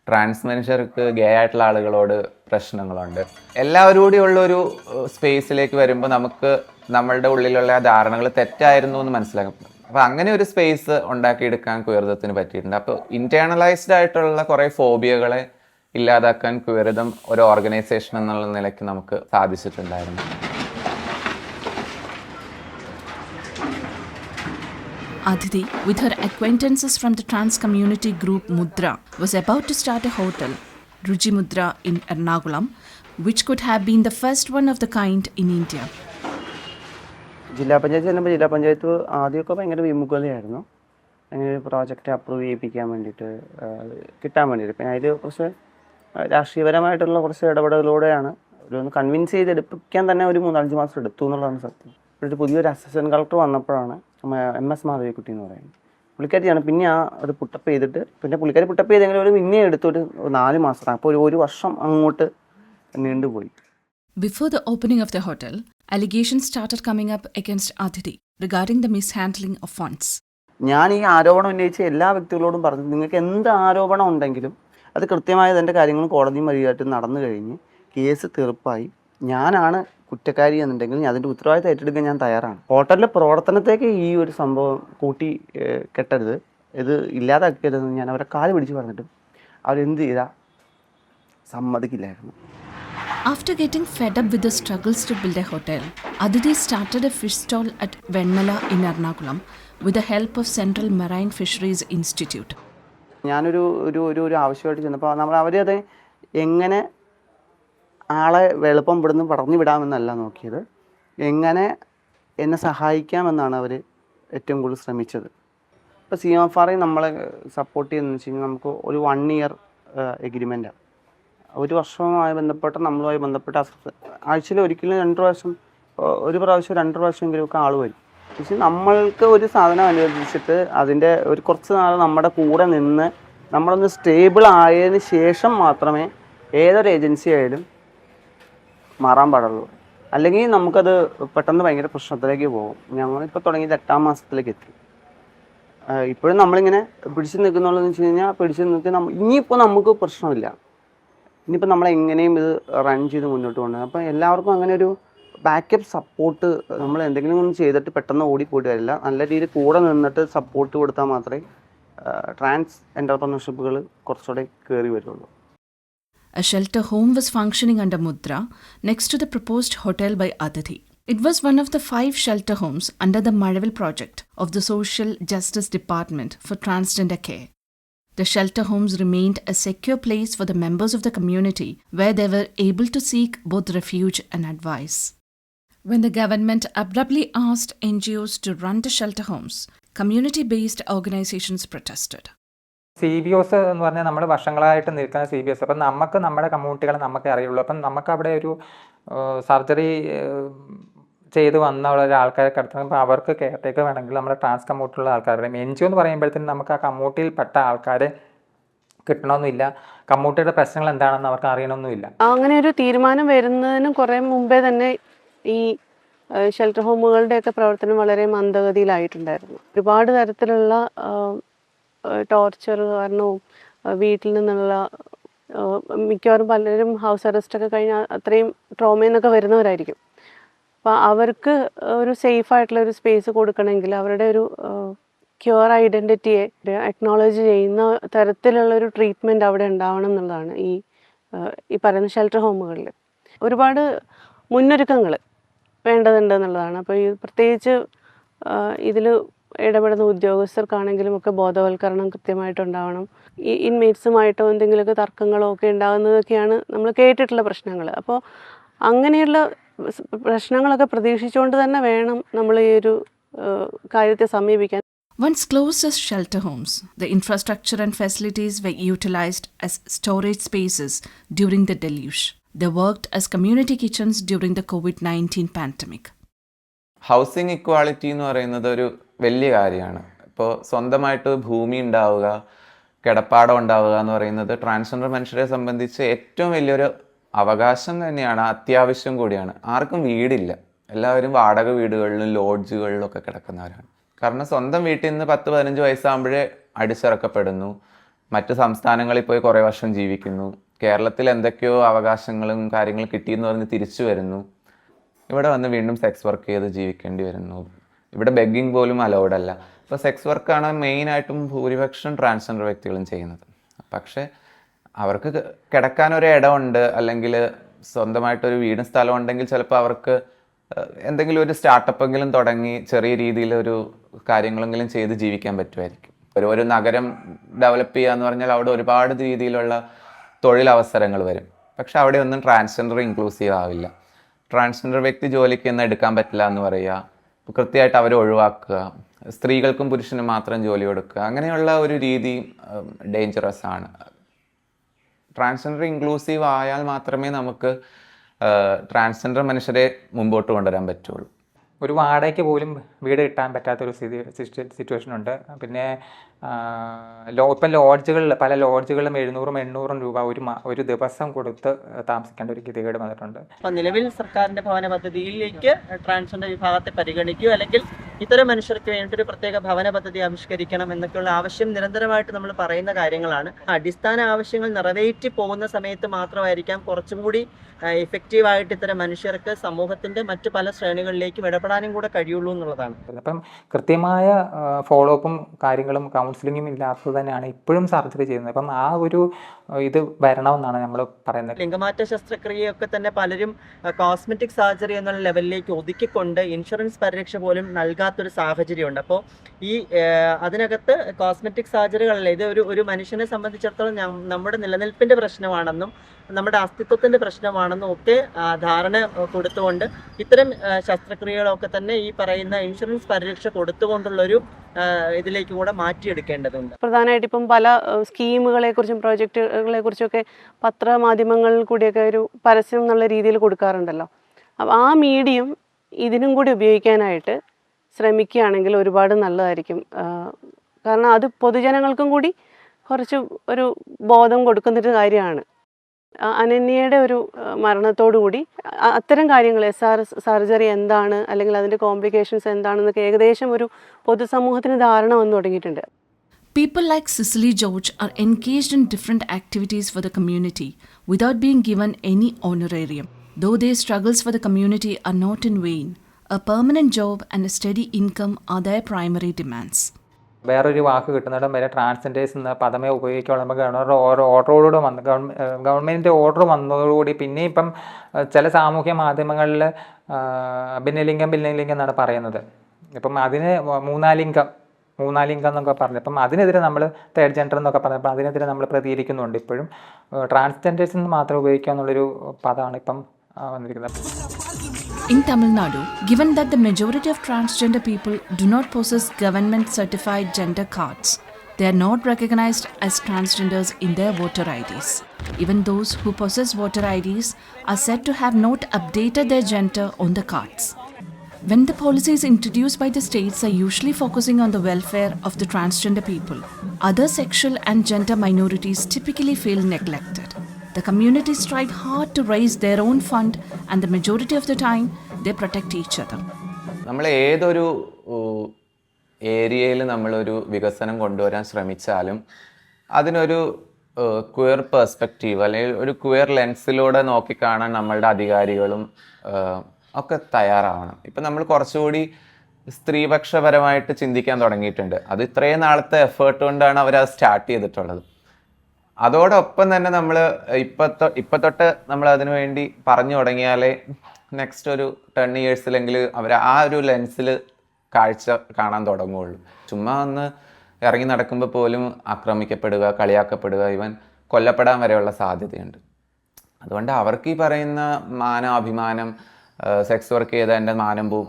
ട്രാൻസ് മനുഷ്യർക്ക് ഗേ ആയിട്ടുള്ള ആളുകളോട് പ്രശ്നങ്ങളുണ്ട്. എല്ലാവരും കൂടിയുള്ളൊരു സ്പേസിലേക്ക് വരുമ്പോൾ നമുക്ക് നമ്മളുടെ ഉള്ളിലുള്ള ആ ധാരണകൾ തെറ്റായിരുന്നു എന്ന് മനസ്സിലാക്കും. അപ്പോൾ അങ്ങനെ ഒരു സ്പേസ് ഉണ്ടാക്കിയെടുക്കാൻ ക്യൂറിസത്തിന് പറ്റിയിട്ടുണ്ട്. അപ്പോൾ ഇൻറ്റേർണലൈസ്ഡ് ആയിട്ടുള്ള കുറേ ഫോബിയകളെ ഇല്ലാതാക്കാൻ ക്യൂറിസം ഒരു ഓർഗനൈസേഷൻ എന്നുള്ള നിലയ്ക്ക് നമുക്ക് സാധിച്ചിട്ടുണ്ടായിരുന്നു. Aditi, with her acquaintances from the trans community group Mudra, was about to start a hotel, Ruji Mudra, in Ernakulam, which could have been the first one of the kind in India. ജില്ലാ പഞ്ചായത്ത് ചെല്ലുമ്പോൾ ജില്ലാ പഞ്ചായത്ത് ആദ്യമൊക്കെ ഭയങ്കര വിമുഖതയായിരുന്നു. അങ്ങനെ ഒരു project approve ചെയ്യിപ്പിക്കാൻ വേണ്ടിയിട്ട്, കിട്ടാൻ വേണ്ടിയിട്ട്. പിന്നെ അതിൽ കുറച്ച് രാഷ്ട്രീയപരമായിട്ടുള്ള കുറച്ച് ഇടപെടലുകളോടെയാണ് ഒരു കൺവിൻസ് ചെയ്തെടുപ്പിക്കാൻ തന്നെ ഒരു 3-5 മാസം എടുത്തു എന്നുള്ളതാണ് സത്യം. ഒരു പുതിയൊരു അസിസ്റ്റൻറ്റ് കളക്ടർ വന്നപ്പോഴാണ് MS മാധവിക്കുട്ടി എന്ന് പറയുന്നത്. പുള്ളിക്കാരിയാണ് പിന്നെ അത് പുട്ടപ്പ് ചെയ്തിട്ട്, പിന്നെ പുള്ളിക്കാരി പുട്ടപ്പ് ചെയ്തെങ്കിലും ഒരു പിന്നെ എടുത്തൊരു 4 മാസം, അപ്പോൾ ഒരു വർഷം അങ്ങോട്ട് നീണ്ടുപോയി. Before the opening of the hotel, allegations started coming up against Aditi regarding the mishandling of funds. ഞാൻ ഈ ആരോപണം ഉന്നയിച്ച എല്ലാ വ്യക്തികളോടും പറഞ്ഞു, നിങ്ങൾക്ക് എന്ത് ആരോപണം ഉണ്ടെങ്കിലും അത് കൃത്യമായ അതിൻ്റെ കാര്യങ്ങൾ കോടതിയും വഴിയായിട്ട് നടന്നു കഴിഞ്ഞ് കേസ് തീർപ്പായി ഞാനാണ് കുറ്റക്കാരി എന്നുണ്ടെങ്കിൽ അതിൻ്റെ ഉത്തരവാദിത്തം ഏറ്റെടുക്കാൻ ഞാൻ തയ്യാറാണ്. ഹോട്ടലിലെ പ്രവർത്തനത്തേക്ക് ഈ ഒരു സംഭവം കൂട്ടി കെട്ടരുത്, ഇത് ഇല്ലാതാക്കരുതെന്ന് ഞാൻ അവരെ കാല് പിടിച്ച് പറഞ്ഞിട്ടും അവരെന്ത് ചെയ്താൽ സമ്മതിക്കില്ലായിരുന്നു. After getting fed up with the struggles to build a hotel, Aditi started a fish stall at Venmala in Ernakulam with the help of Central Marine Fisheries Institute. ഞാനൊരു ആവശ്യമായിട്ട് ചെന്നപ്പോൾ അവരത് എങ്ങനെ ആളെ എളുപ്പം ഇവിടുന്ന് പറഞ്ഞു വിടാമെന്നല്ല നോക്കിയത്, എങ്ങനെ എന്നെ സഹായിക്കാമെന്നാണ് അവർ ഏറ്റവും കൂടുതൽ ശ്രമിച്ചത്. ഇപ്പോൾ CMFRI നമ്മളെ സപ്പോർട്ട് ചെയ്യുന്നതെന്ന് വെച്ച് കഴിഞ്ഞാൽ നമുക്ക് ഒരു 1 ഇയർ എഗ്രിമെൻറ്റാണ്. ഒരു വർഷവുമായി ബന്ധപ്പെട്ട് നമ്മളുമായി ബന്ധപ്പെട്ട ആഴ്ചയിൽ ഒരിക്കലും 2 പ്രാവശ്യം, ഒരു പ്രാവശ്യം 2 പ്രാവശ്യമെങ്കിലുമൊക്കെ ആൾ വരും. പക്ഷേ നമ്മൾക്ക് ഒരു സാധനം അനുവദിച്ചിട്ട് അതിൻ്റെ ഒരു കുറച്ച് നാൾ നമ്മുടെ കൂടെ നിന്ന് നമ്മളൊന്ന് സ്റ്റേബിൾ ആയതിന് ശേഷം മാത്രമേ ഏതൊരു ഏജൻസി ആയാലും മാറാൻ പാടുള്ളൂ. അല്ലെങ്കിൽ നമുക്കത് പെട്ടെന്ന് ഭയങ്കര പ്രശ്നത്തിലേക്ക് പോകും. ഞങ്ങളിപ്പോൾ തുടങ്ങിയത് 8ാം മാസത്തിലേക്ക് എത്തി. ഇപ്പോഴും നമ്മളിങ്ങനെ പിടിച്ചു നിൽക്കുന്നുള്ളതെന്ന് വെച്ച് കഴിഞ്ഞാൽ പിടിച്ചു നിൽക്കി ഇനിയിപ്പോൾ നമുക്ക് പ്രശ്നമില്ല. ഇനിയിപ്പോൾ നമ്മളെങ്ങനെയും ഇത് റൺ ചെയ്ത് മുന്നോട്ട് കൊണ്ടുപോകും. അപ്പോൾ എല്ലാവർക്കും അങ്ങനെ ഒരു ബാക്കപ്പ് സപ്പോർട്ട്, നമ്മൾ എന്തെങ്കിലും ഒന്ന് ചെയ്തിട്ട് പെട്ടെന്ന് ഓടിപ്പോയിട്ട് വരില്ല. നല്ല രീതിയിൽ കൂടെ നിന്നിട്ട് സപ്പോർട്ട് കൊടുത്താൽ മാത്രമേ ട്രാൻസ് എൻ്റർപ്രനർഷിപ്പുകൾ കുറച്ചുകൂടെ കയറി വരുള്ളൂ. A shelter home was functioning under Mudra next to the proposed hotel by Aditi. It was one of the 5 shelter homes under the Maravil project of the Social Justice Department for Transgender Care. The shelter homes remained a secure place for the members of the community where they were able to seek both refuge and advice. When the government abruptly asked NGOs to run the shelter homes, community-based organizations protested. CBOs എന്ന് പറഞ്ഞാൽ നമ്മൾ വർഷങ്ങളായിട്ട് നിൽക്കുന്ന CBOs. അപ്പം നമുക്ക് നമ്മുടെ കമ്മ്യൂണിറ്റികളെ നമുക്ക് അറിയുള്ളൂ. അപ്പം നമുക്ക് അവിടെ ഒരു സർജറി ചെയ്ത് വന്ന ഒരാൾക്കാരെ കിടത്തുമ്പോൾ അവർക്ക് കെയർടേക്കർ വേണമെങ്കിൽ നമ്മുടെ ട്രാൻസ് കമ്മ്യൂണിറ്റിയുള്ള ആൾക്കാരുടെ NGO എന്ന് പറയുമ്പോഴത്തേനും നമുക്ക് ആ കമ്മ്യൂണിറ്റിയിൽപ്പെട്ട ആൾക്കാരെ കിട്ടണമെന്നില്ല. കമ്മ്യൂണിറ്റിയുടെ പ്രശ്നങ്ങൾ എന്താണെന്ന് അവർക്ക് അറിയണമെന്നില്ല. അങ്ങനെ ഒരു തീരുമാനം വരുന്നതിന് കുറേ മുമ്പേ തന്നെ ഈ ഷെൽട്ടർ ഹോമുകളുടെയൊക്കെ പ്രവർത്തനം വളരെ മന്ദഗതിയിലായിട്ടുണ്ടായിരുന്നു. ഒരുപാട് തരത്തിലുള്ള ടോർച്ചർ കാരണവും വീട്ടിൽ നിന്നുള്ള മിക്കവാറും പലരും ഹൗസ് അറസ്റ്റൊക്കെ കഴിഞ്ഞാൽ അത്രയും ട്രോമയിൽ നിന്നൊക്കെ വരുന്നവരായിരിക്കും. അപ്പോൾ അവർക്ക് ഒരു സേഫായിട്ടുള്ള ഒരു സ്പേസ് കൊടുക്കണമെങ്കിൽ അവരുടെ ഒരു ക്യൂർ ഐഡൻറ്റിറ്റിയെ അക്നോളജ് ചെയ്യുന്ന തരത്തിലുള്ളൊരു ട്രീറ്റ്മെൻറ്റ് അവിടെ ഉണ്ടാവണം എന്നുള്ളതാണ് ഈ പറയുന്ന ഷെൽട്ടർ ഹോമുകളിൽ. ഒരുപാട് മുന്നൊരുക്കങ്ങൾ വേണ്ടതുണ്ട് എന്നുള്ളതാണ്. അപ്പോൾ പ്രത്യേകിച്ച് ഇതിൽ ഇടപെടുന്ന ഉദ്യോഗസ്ഥർക്കാണെങ്കിലും ഒക്കെ ബോധവൽക്കരണം കൃത്യമായിട്ടുണ്ടാവണം. ഈ ഇൻമേറ്റ്സുമായിട്ടോ എന്തെങ്കിലുമൊക്കെ തർക്കങ്ങളോ ഒക്കെ ഉണ്ടാകുന്നതൊക്കെയാണ് നമ്മൾ കേട്ടിട്ടുള്ള പ്രശ്നങ്ങൾ. അപ്പോൾ അങ്ങനെയുള്ള പ്രശ്നങ്ങളൊക്കെ പ്രതീക്ഷിച്ചുകൊണ്ട് തന്നെ വേണം നമ്മൾ ഈ ഒരു കാര്യത്തെ സമീപിക്കാൻ. Once closed as shelter homes, the infrastructure and facilities were utilized as storage spaces during the deluge. They worked as community kitchens during the COVID-19 pandemic. Housing equality എന്ന് പറയുന്നത് ഒരു വലിയ കാര്യമാണ്. ഇപ്പോൾ സ്വന്തമായിട്ട് ഭൂമി ഉണ്ടാവുക, കിടപ്പാടം ഉണ്ടാവുക എന്ന് പറയുന്നത് ട്രാൻസ്ജെൻഡർ മനുഷ്യരെ സംബന്ധിച്ച് ഏറ്റവും വലിയൊരു അവകാശം തന്നെയാണ്, അത്യാവശ്യം കൂടിയാണ്. ആർക്കും വീടില്ല, എല്ലാവരും വാടക വീടുകളിലും ലോഡ്ജുകളിലും ഒക്കെ കിടക്കുന്നവരാണ്. കാരണം സ്വന്തം വീട്ടിൽ നിന്ന് 10-15 വയസ്സാകുമ്പോഴേ അടിച്ചിറക്കപ്പെടുന്നു, മറ്റ് സംസ്ഥാനങ്ങളിൽ പോയി കുറേ വർഷം ജീവിക്കുന്നു, കേരളത്തിൽ എന്തൊക്കെയോ അവകാശങ്ങളും കാര്യങ്ങളും കിട്ടിയെന്ന് പറഞ്ഞ് തിരിച്ചു വരുന്നു, ഇവിടെ വന്ന് വീണ്ടും സെക്സ് വർക്ക് ചെയ്ത് ജീവിക്കേണ്ടി വരുന്നു. ഇവിടെ ബെഗ്ഗിങ് പോലും അലൗഡ് അല്ല. ഇപ്പോൾ സെക്സ് വർക്കാണ് മെയിനായിട്ടും ഭൂരിപക്ഷം ട്രാൻസ്ജെൻഡർ വ്യക്തികളും ചെയ്യുന്നത്. പക്ഷേ അവർക്ക് കിടക്കാനൊരു ഇടമുണ്ട്, അല്ലെങ്കിൽ സ്വന്തമായിട്ടൊരു വീടും സ്ഥലം ഉണ്ടെങ്കിൽ ചിലപ്പോൾ അവർക്ക് എന്തെങ്കിലും ഒരു സ്റ്റാർട്ടപ്പെങ്കിലും തുടങ്ങി ചെറിയ രീതിയിലൊരു കാര്യങ്ങളെങ്കിലും ചെയ്ത് ജീവിക്കാൻ പറ്റുമായിരിക്കും. ഒരു നഗരം ഡെവലപ്പ് ചെയ്യുക എന്ന് പറഞ്ഞാൽ അവിടെ ഒരുപാട് രീതിയിലുള്ള തൊഴിലവസരങ്ങൾ വരും. പക്ഷെ അവിടെ ഒന്നും ട്രാൻസ്ജെൻഡർ ഇൻക്ലൂസീവ് ആവില്ല. ട്രാൻസ്ജെൻഡർ വ്യക്തി ജോലിക്ക് എന്ന് എടുക്കാൻ പറ്റില്ല എന്ന് പറയുക, കൃത്യമായിട്ട് അവരെ ഒഴിവാക്കുക, സ്ത്രീകൾക്കും പുരുഷനും മാത്രം ജോലി കൊടുക്കുക, അങ്ങനെയുള്ള ഒരു രീതി ഡേഞ്ചറസ് ആണ്. ട്രാൻസ്ജെൻഡർ ഇൻക്ലൂസീവ് ആയാൽ മാത്രമേ നമുക്ക് ട്രാൻസ്ജെൻഡർ മനുഷ്യരെ മുമ്പോട്ട് കൊണ്ടുവരാൻ പറ്റുള്ളൂ. ഒരു വാടകയ്ക്ക് പോലും വീട് കിട്ടാൻ പറ്റാത്തൊരു സിറ്റുവേഷൻ ഉണ്ട്. പിന്നെ ഇപ്പം ലോഡ്ജുകളിൽ പല ലോഡ്ജുകളിലും 700-800 രൂപ ഒരു ദിവസം കൊടുത്ത് താമസിക്കേണ്ട ഒരു ഗതികേട് വന്നിട്ടുണ്ട്. അപ്പം നിലവിൽ സർക്കാരിൻ്റെ ഭവന പദ്ധതിയിലേക്ക് ട്രാൻസ്ജെൻഡർ വിഭാഗത്തെ പരിഗണിക്കുക, അല്ലെങ്കിൽ ഇത്തരം മനുഷ്യർക്ക് വേണ്ടിയിട്ട് ഒരു പ്രത്യേക ഭവന പദ്ധതി ആവിഷ്കരിക്കണം എന്നൊക്കെയുള്ള ആവശ്യം നിരന്തരമായിട്ട് നമ്മൾ പറയുന്ന കാര്യങ്ങളാണ്. അടിസ്ഥാന ആവശ്യങ്ങൾ നിറവേറ്റി പോകുന്ന സമയത്ത് മാത്രമായിരിക്കാം കുറച്ചും കൂടി എഫക്റ്റീവായിട്ട് ഇത്തരം മനുഷ്യർക്ക് സമൂഹത്തിൻ്റെ മറ്റു പല ശ്രേണികളിലേക്കും ഇടപെടാനും കൂടെ കഴിയുള്ളൂ എന്നുള്ളതാണ്. അപ്പം കൃത്യമായ ഫോളോ അപ്പും കാര്യങ്ങളും കൗൺസിലിങ്ങും ഇല്ലാത്തത് തന്നെയാണ് ഇപ്പോഴും സർജറി ചെയ്യുന്നത്. അപ്പം ആ ഒരു ഇത് വരണമെന്നാണ് നമ്മൾ പറയുന്നത്. ലിംഗമാറ്റ ശസ്ത്രക്രിയയൊക്കെ തന്നെ പലരും കോസ്മെറ്റിക് സർജറി എന്നുള്ള ലെവലിലേക്ക് ഒതുക്കിക്കൊണ്ട് ഇൻഷുറൻസ് പരിരക്ഷ പോലും നൽകാൻ ഇല്ലാത്തൊരു സാഹചര്യമുണ്ട്. അപ്പോൾ ഈ അതിനകത്ത് കോസ്മെറ്റിക് സർജറികളല്ല, ഇത് ഒരു മനുഷ്യനെ സംബന്ധിച്ചിടത്തോളം നമ്മുടെ നിലനിൽപ്പിൻ്റെ പ്രശ്നമാണെന്നും നമ്മുടെ അസ്തിത്വത്തിൻ്റെ പ്രശ്നമാണെന്നും ഒക്കെ ധാരണ കൊടുത്തുകൊണ്ട് ഇത്തരം ശസ്ത്രക്രിയകളൊക്കെ തന്നെ ഈ പറയുന്ന ഇൻഷുറൻസ് പരിരക്ഷ കൊടുത്തുകൊണ്ടുള്ളൊരു ഇതിലേക്ക് കൂടെ മാറ്റിയെടുക്കേണ്ടതുണ്ട്. പ്രധാനമായിട്ട് ഇപ്പം പല സ്കീമുകളെ കുറിച്ചും പ്രോജക്റ്റുകളെ കുറിച്ചൊക്കെ പത്രമാധ്യമങ്ങളിൽ കൂടിയൊക്കെ ഒരു പരസ്യം എന്നുള്ള രീതിയിൽ കൊടുക്കാറുണ്ടല്ലോ. അപ്പോൾ ആ മീഡിയം ഇതിനും കൂടി ഉപയോഗിക്കാനായിട്ട് ശ്രമിക്കുകയാണെങ്കിൽ ഒരുപാട് നല്ലതായിരിക്കും. കാരണം അത് പൊതുജനങ്ങൾക്കും കൂടി കുറച്ച് ഒരു ബോധം കൊടുക്കുന്നൊരു കാര്യമാണ്. അനന്യയുടെ ഒരു മരണത്തോടു കൂടി അത്തരം കാര്യങ്ങൾ സർജറി എന്താണ്, അല്ലെങ്കിൽ അതിൻ്റെ കോംപ്ലിക്കേഷൻസ് എന്താണെന്നൊക്കെ ഏകദേശം ഒരു പൊതുസമൂഹത്തിന് ധാരണ വന്നു തുടങ്ങിയിട്ടുണ്ട്. People like Cicely George are engaged in different activities for the community without being given any honorarium. Though their struggles for the community are not in vain, a permanent job and a steady income are their primary demands. വേറൊരു വാക്ക് കിട്ടുന്നിടം വരെ transgenders എന്ന പദമേ ഉപയോഗിക്കുകയുള്ളൂ. നമുക്ക് ഓർഡറോടുകൂടെ വന്ന് ഗവൺമെൻറ്റിൻ്റെ order വന്നതോടുകൂടി പിന്നെ ഇപ്പം ചില സാമൂഹ്യ മാധ്യമങ്ങളിൽ ഭിന്നലിംഗം എന്നാണ് പറയുന്നത്. ഇപ്പം അതിന് മൂന്നാലിംഗം എന്നൊക്കെ പറഞ്ഞു. അപ്പം അതിനെതിരെ നമ്മൾ തേർഡ് ജെൻഡർ എന്നൊക്കെ പറഞ്ഞപ്പോൾ അതിനെതിരെ നമ്മൾ പ്രതികരിക്കുന്നുണ്ട്. ഇപ്പോഴും ട്രാൻസ്ജെൻഡേഴ്സ് എന്ന് മാത്രം ഉപയോഗിക്കുക എന്നുള്ളൊരു പദമാണ് ഇപ്പം വന്നിരിക്കുന്നത്. In Tamil Nadu, given that the majority of transgender people do not possess government certified gender cards, they are not recognized as transgenders in their voter IDs. Even those who possess voter IDs are said to have not updated their gender on the cards. When the policies introduced by the states are usually focusing on the welfare of the transgender people, other sexual and gender minorities typically feel neglected. The communities strive hard to raise their own fund, and the majority of the time they protect each other. നമ്മൾ ഏതൊരു ഏരിയയിൽ നമ്മളൊരു വികസനം കൊണ്ടുവരാൻ ശ്രമിച്ചാലും അതിനൊരു choir perspective അല്ലെങ്കിൽ ഒരു ക്വയർ ലെൻസിലൂടെ നോക്കിക്കാണാൻ നമ്മളുടെ അധികാരികളും ഒക്കെ തയ്യാറാവണം. ഇപ്പം നമ്മൾ കുറച്ചുകൂടി സ്ത്രീപക്ഷപരമായിട്ട് ചിന്തിക്കാൻ തുടങ്ങിയിട്ടുണ്ട്. അത് ഇത്രയും നാളത്തെ എഫേർട്ട് കൊണ്ടാണ് അവരത് സ്റ്റാർട്ട് ചെയ്തിട്ടുള്ളത്. അതോടൊപ്പം തന്നെ നമ്മൾ ഇപ്പം തൊട്ട് നമ്മൾ അതിനു വേണ്ടി പറഞ്ഞു തുടങ്ങിയാലേ നെക്സ്റ്റ് ഒരു 10 ഇയേഴ്സിലെങ്കിൽ അവർ ആ ഒരു ലെൻസിൽ കാഴ്ച കാണാൻ തുടങ്ങുകയുള്ളൂ. ചുമ്മാ ഒന്ന് ഇറങ്ങി നടക്കുമ്പോൾ പോലും ആക്രമിക്കപ്പെടുക, കളിയാക്കപ്പെടുക, ഇവൻ കൊല്ലപ്പെടാൻ വരെയുള്ള സാധ്യതയുണ്ട്. അതുകൊണ്ട് അവർക്ക് ഈ പറയുന്ന അഭിമാനം, സെക്സ് വർക്ക് ചെയ്താൽ എൻ്റെ മാനം പോവും,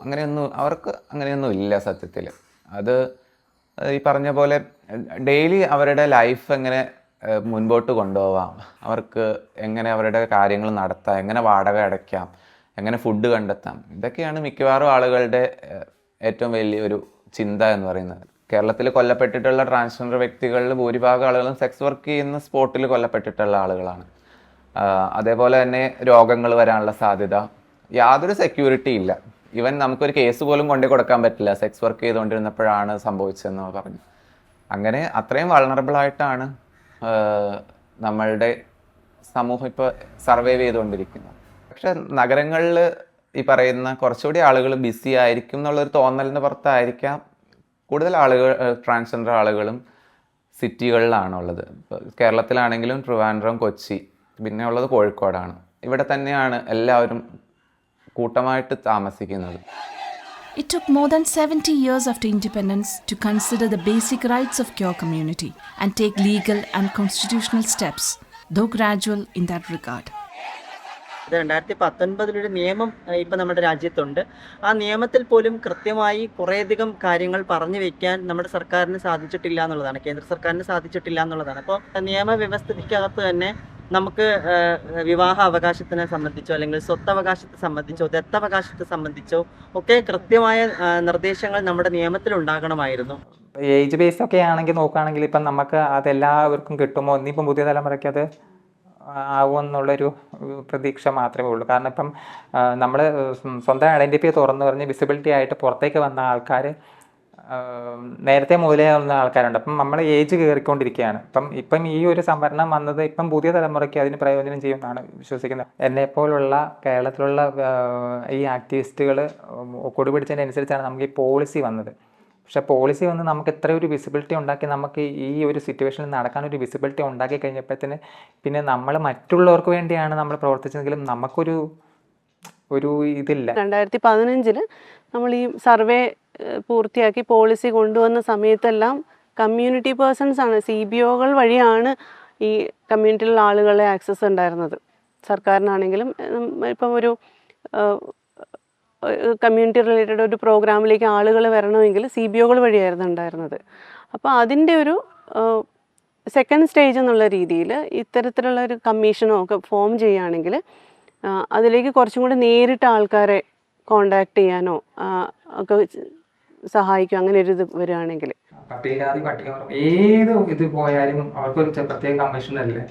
അങ്ങനെയൊന്നും ഇല്ല സത്യത്തിൽ. അത് ഈ പറഞ്ഞ പോലെ ഡെയിലി അവരുടെ ലൈഫ് എങ്ങനെ മുൻപോട്ട് കൊണ്ടുപോവാം, അവർക്ക് എങ്ങനെ അവരുടെ കാര്യങ്ങൾ നടത്താം, എങ്ങനെ വാടക അടയ്ക്കാം, എങ്ങനെ ഫുഡ് കണ്ടെത്താം, ഇതൊക്കെയാണ് മിക്കവാറും ആളുകളുടെ ഏറ്റവും വലിയൊരു ചിന്ത എന്ന് പറയുന്നത്. കേരളത്തിൽ കൊല്ലപ്പെട്ടിട്ടുള്ള ട്രാൻസ്ജെൻഡർ വ്യക്തികളിൽ ഭൂരിഭാഗം ആളുകളും സെക്സ് വർക്ക് ചെയ്യുന്ന സ്പോട്ടിൽ കൊല്ലപ്പെട്ടിട്ടുള്ള ആളുകളാണ്. അതേപോലെ തന്നെ രോഗങ്ങൾ വരാനുള്ള സാധ്യത, യാതൊരു സെക്യൂരിറ്റി ഇല്ല. ഈവൻ നമുക്കൊരു കേസ് പോലും കൊണ്ടു കൊടുക്കാൻ പറ്റില്ല, സെക്സ് വർക്ക് ചെയ്തുകൊണ്ടിരുന്നപ്പോഴാണ് സംഭവിച്ചതെന്ന് പറഞ്ഞു. അങ്ങനെ അത്രയും വൾണറബിളായിട്ടാണ് നമ്മളുടെ സമൂഹം ഇപ്പോൾ സർവൈവ് ചെയ്തുകൊണ്ടിരിക്കുന്നത്. പക്ഷെ നഗരങ്ങളിൽ ഈ പറയുന്ന കുറച്ചുകൂടി ആളുകൾ ബിസി ആയിരിക്കും എന്നുള്ളൊരു തോന്നലിന് പുറത്തായിരിക്കാം കൂടുതൽ ആളുകൾ, ട്രാൻസ്ജെൻഡർ ആളുകളും സിറ്റികളിലാണുള്ളത്. ഇപ്പോൾ കേരളത്തിലാണെങ്കിലും ട്രിവാൻഡ്രം, കൊച്ചി, പിന്നെ ഉള്ളത് കോഴിക്കോടാണ്. ഇവിടെ തന്നെയാണ് എല്ലാവരും കൂട്ടമായിട്ട് താമസിക്കുന്നത്. It took more than 70 years after independence to consider the basic rights of queer community and take legal and constitutional steps, though gradual in that regard. 2019 നിയമം ഇപ്പം നമ്മുടെ രാജ്യത്തുണ്ട്. ആ നിയമത്തിൽ പോലും കൃത്യമായി കുറേയധികം കാര്യങ്ങൾ പറഞ്ഞു വെക്കാൻ നമ്മുടെ സർക്കാരിന് സാധിച്ചിട്ടില്ല എന്നുള്ളതാണ്, കേന്ദ്ര സർക്കാരിന് സാധിച്ചിട്ടില്ല എന്നുള്ളതാണ്. അപ്പോൾ നിയമവ്യവസ്ഥയ്ക്കകത്ത് തന്നെ നമുക്ക് വിവാഹ അവകാശത്തിനെ സംബന്ധിച്ചോ അല്ലെങ്കിൽ സ്വത്തവകാശത്തെ സംബന്ധിച്ചോ ദത്തവകാശത്തെ സംബന്ധിച്ചോ ഒക്കെ കൃത്യമായ നിർദ്ദേശങ്ങൾ നമ്മുടെ നിയമത്തിൽ ഉണ്ടാകണമായിരുന്നു. ഏജ് ബേസ് ഒക്കെ ആണെങ്കിൽ നോക്കുകയാണെങ്കിൽ ഇപ്പം നമുക്ക് അതെല്ലാവർക്കും കിട്ടുമോ, ഇനിയിപ്പം പുതിയ തലമുറയ്ക്ക് അത് ആവുമെന്നുള്ളൊരു പ്രതീക്ഷ മാത്രമേ ഉള്ളൂ. കാരണം ഇപ്പം നമ്മൾ സ്വന്തം ഐഡൻറ്റിറ്റി തുറന്നു പറഞ്ഞ് വിസിബിലിറ്റി ആയിട്ട് പുറത്തേക്ക് വന്ന ആൾക്കാർ നേരത്തെ മുതലേ വന്ന ആൾക്കാരുണ്ട്. അപ്പം നമ്മൾ ഏജ് കയറിക്കൊണ്ടിരിക്കുകയാണ്. ഇപ്പം ഈ ഒരു സംവരണം വന്നത് ഇപ്പം പുതിയ തലമുറയ്ക്ക് അതിന് പ്രയോജനം ചെയ്യുമെന്നാണ് വിശ്വസിക്കുന്നത്. എന്നെപ്പോലുള്ള കേരളത്തിലുള്ള ഈ ആക്ടിവിസ്റ്റുകൾ കൊടിപിടിച്ചതിനനുസരിച്ചാണ് നമുക്ക് ഈ പോളിസി വന്നത്. പക്ഷേ പോളിസി വന്ന് നമുക്ക് ഇത്ര ഒരു വിസിബിലിറ്റി ഉണ്ടാക്കി, നമുക്ക് ഈ ഒരു സിറ്റുവേഷനിൽ നടക്കാനൊരു വിസിബിലിറ്റി ഉണ്ടാക്കി കഴിഞ്ഞപ്പോഴത്തേന് പിന്നെ നമ്മൾ മറ്റുള്ളവർക്ക് വേണ്ടിയാണ് നമ്മൾ പ്രവർത്തിച്ചെങ്കിലും നമുക്കൊരു ഒരു ഇതില്ല. 2015 നമ്മൾ ഈ സർവേ പൂർത്തിയാക്കി പോളിസി കൊണ്ടുവന്ന സമയത്തെല്ലാം കമ്മ്യൂണിറ്റി പേഴ്സൺസ് ആണ്, CBOകൾ വഴിയാണ് ഈ കമ്മ്യൂണിറ്റിയിലുള്ള ആളുകളെ ആക്സസ് ഉണ്ടായിരുന്നത്. സർക്കാരിനാണെങ്കിലും ഇപ്പം ഒരു കമ്മ്യൂണിറ്റി റിലേറ്റഡ് ഒരു പ്രോഗ്രാമിലേക്ക് ആളുകൾ വരണമെങ്കിൽ CBOകൾ വഴിയായിരുന്നു ഉണ്ടായിരുന്നത്. അപ്പോൾ അതിൻ്റെ ഒരു സെക്കൻഡ് സ്റ്റേജ് എന്നുള്ള രീതിയിൽ ഇത്തരത്തിലുള്ള ഒരു കമ്മീഷനോ ഒക്കെ ഫോം ചെയ്യുകയാണെങ്കിൽ അതിലേക്ക് കുറച്ചും കൂടി നേരിട്ട് ആൾക്കാരെ കോണ്ടാക്ട് ചെയ്യാനോ ഒക്കെ സഹായിക്കും, അങ്ങനെ ഒരു ഇത് വരികയാണെങ്കിൽ. പട്ടികജാതി പട്ടികവർഗം ഏത് ഇത് പോയാലും അവർക്കൊരു പ്രത്യേക കമ്മീഷനല്ലേ.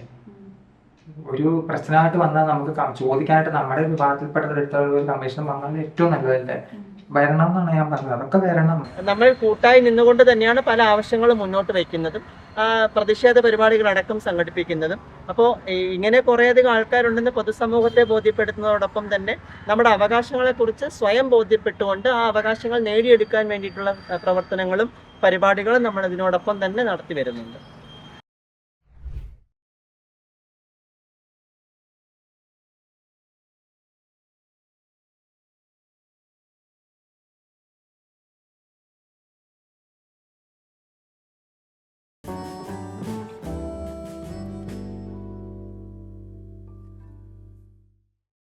ഒരു പ്രശ്നമായിട്ട് വന്നാൽ നമുക്ക് ചോദിക്കാനായിട്ട് നമ്മുടെ വിഭാഗത്തിൽപ്പെട്ട ഒരു കമ്മീഷൻ വന്നാൽ ഏറ്റവും നല്ലതല്ലേ. വരണം എന്നാണ് ഞാൻ പറഞ്ഞത്, അതൊക്കെ വരണം. നമ്മൾ കൂട്ടായി നിന്നുകൊണ്ട് തന്നെയാണ് പല ആവശ്യങ്ങളും മുന്നോട്ട് വയ്ക്കുന്നതും പ്രതിഷേധ പരിപാടികളടക്കം സംഘടിപ്പിക്കുന്നതും. അപ്പോൾ ഇങ്ങനെ കുറേയധികം ആൾക്കാരുണ്ടെന്ന് പൊതുസമൂഹത്തെ ബോധ്യപ്പെടുത്തുന്നതോടൊപ്പം തന്നെ നമ്മുടെ അവകാശങ്ങളെക്കുറിച്ച് സ്വയം ബോധ്യപ്പെട്ടുകൊണ്ട് ആ അവകാശങ്ങൾ നേടിയെടുക്കാൻ വേണ്ടിയിട്ടുള്ള പ്രവർത്തനങ്ങളും പരിപാടികളും നമ്മൾ ഇതിനോടൊപ്പം തന്നെ നടത്തി വരുന്നുണ്ട്.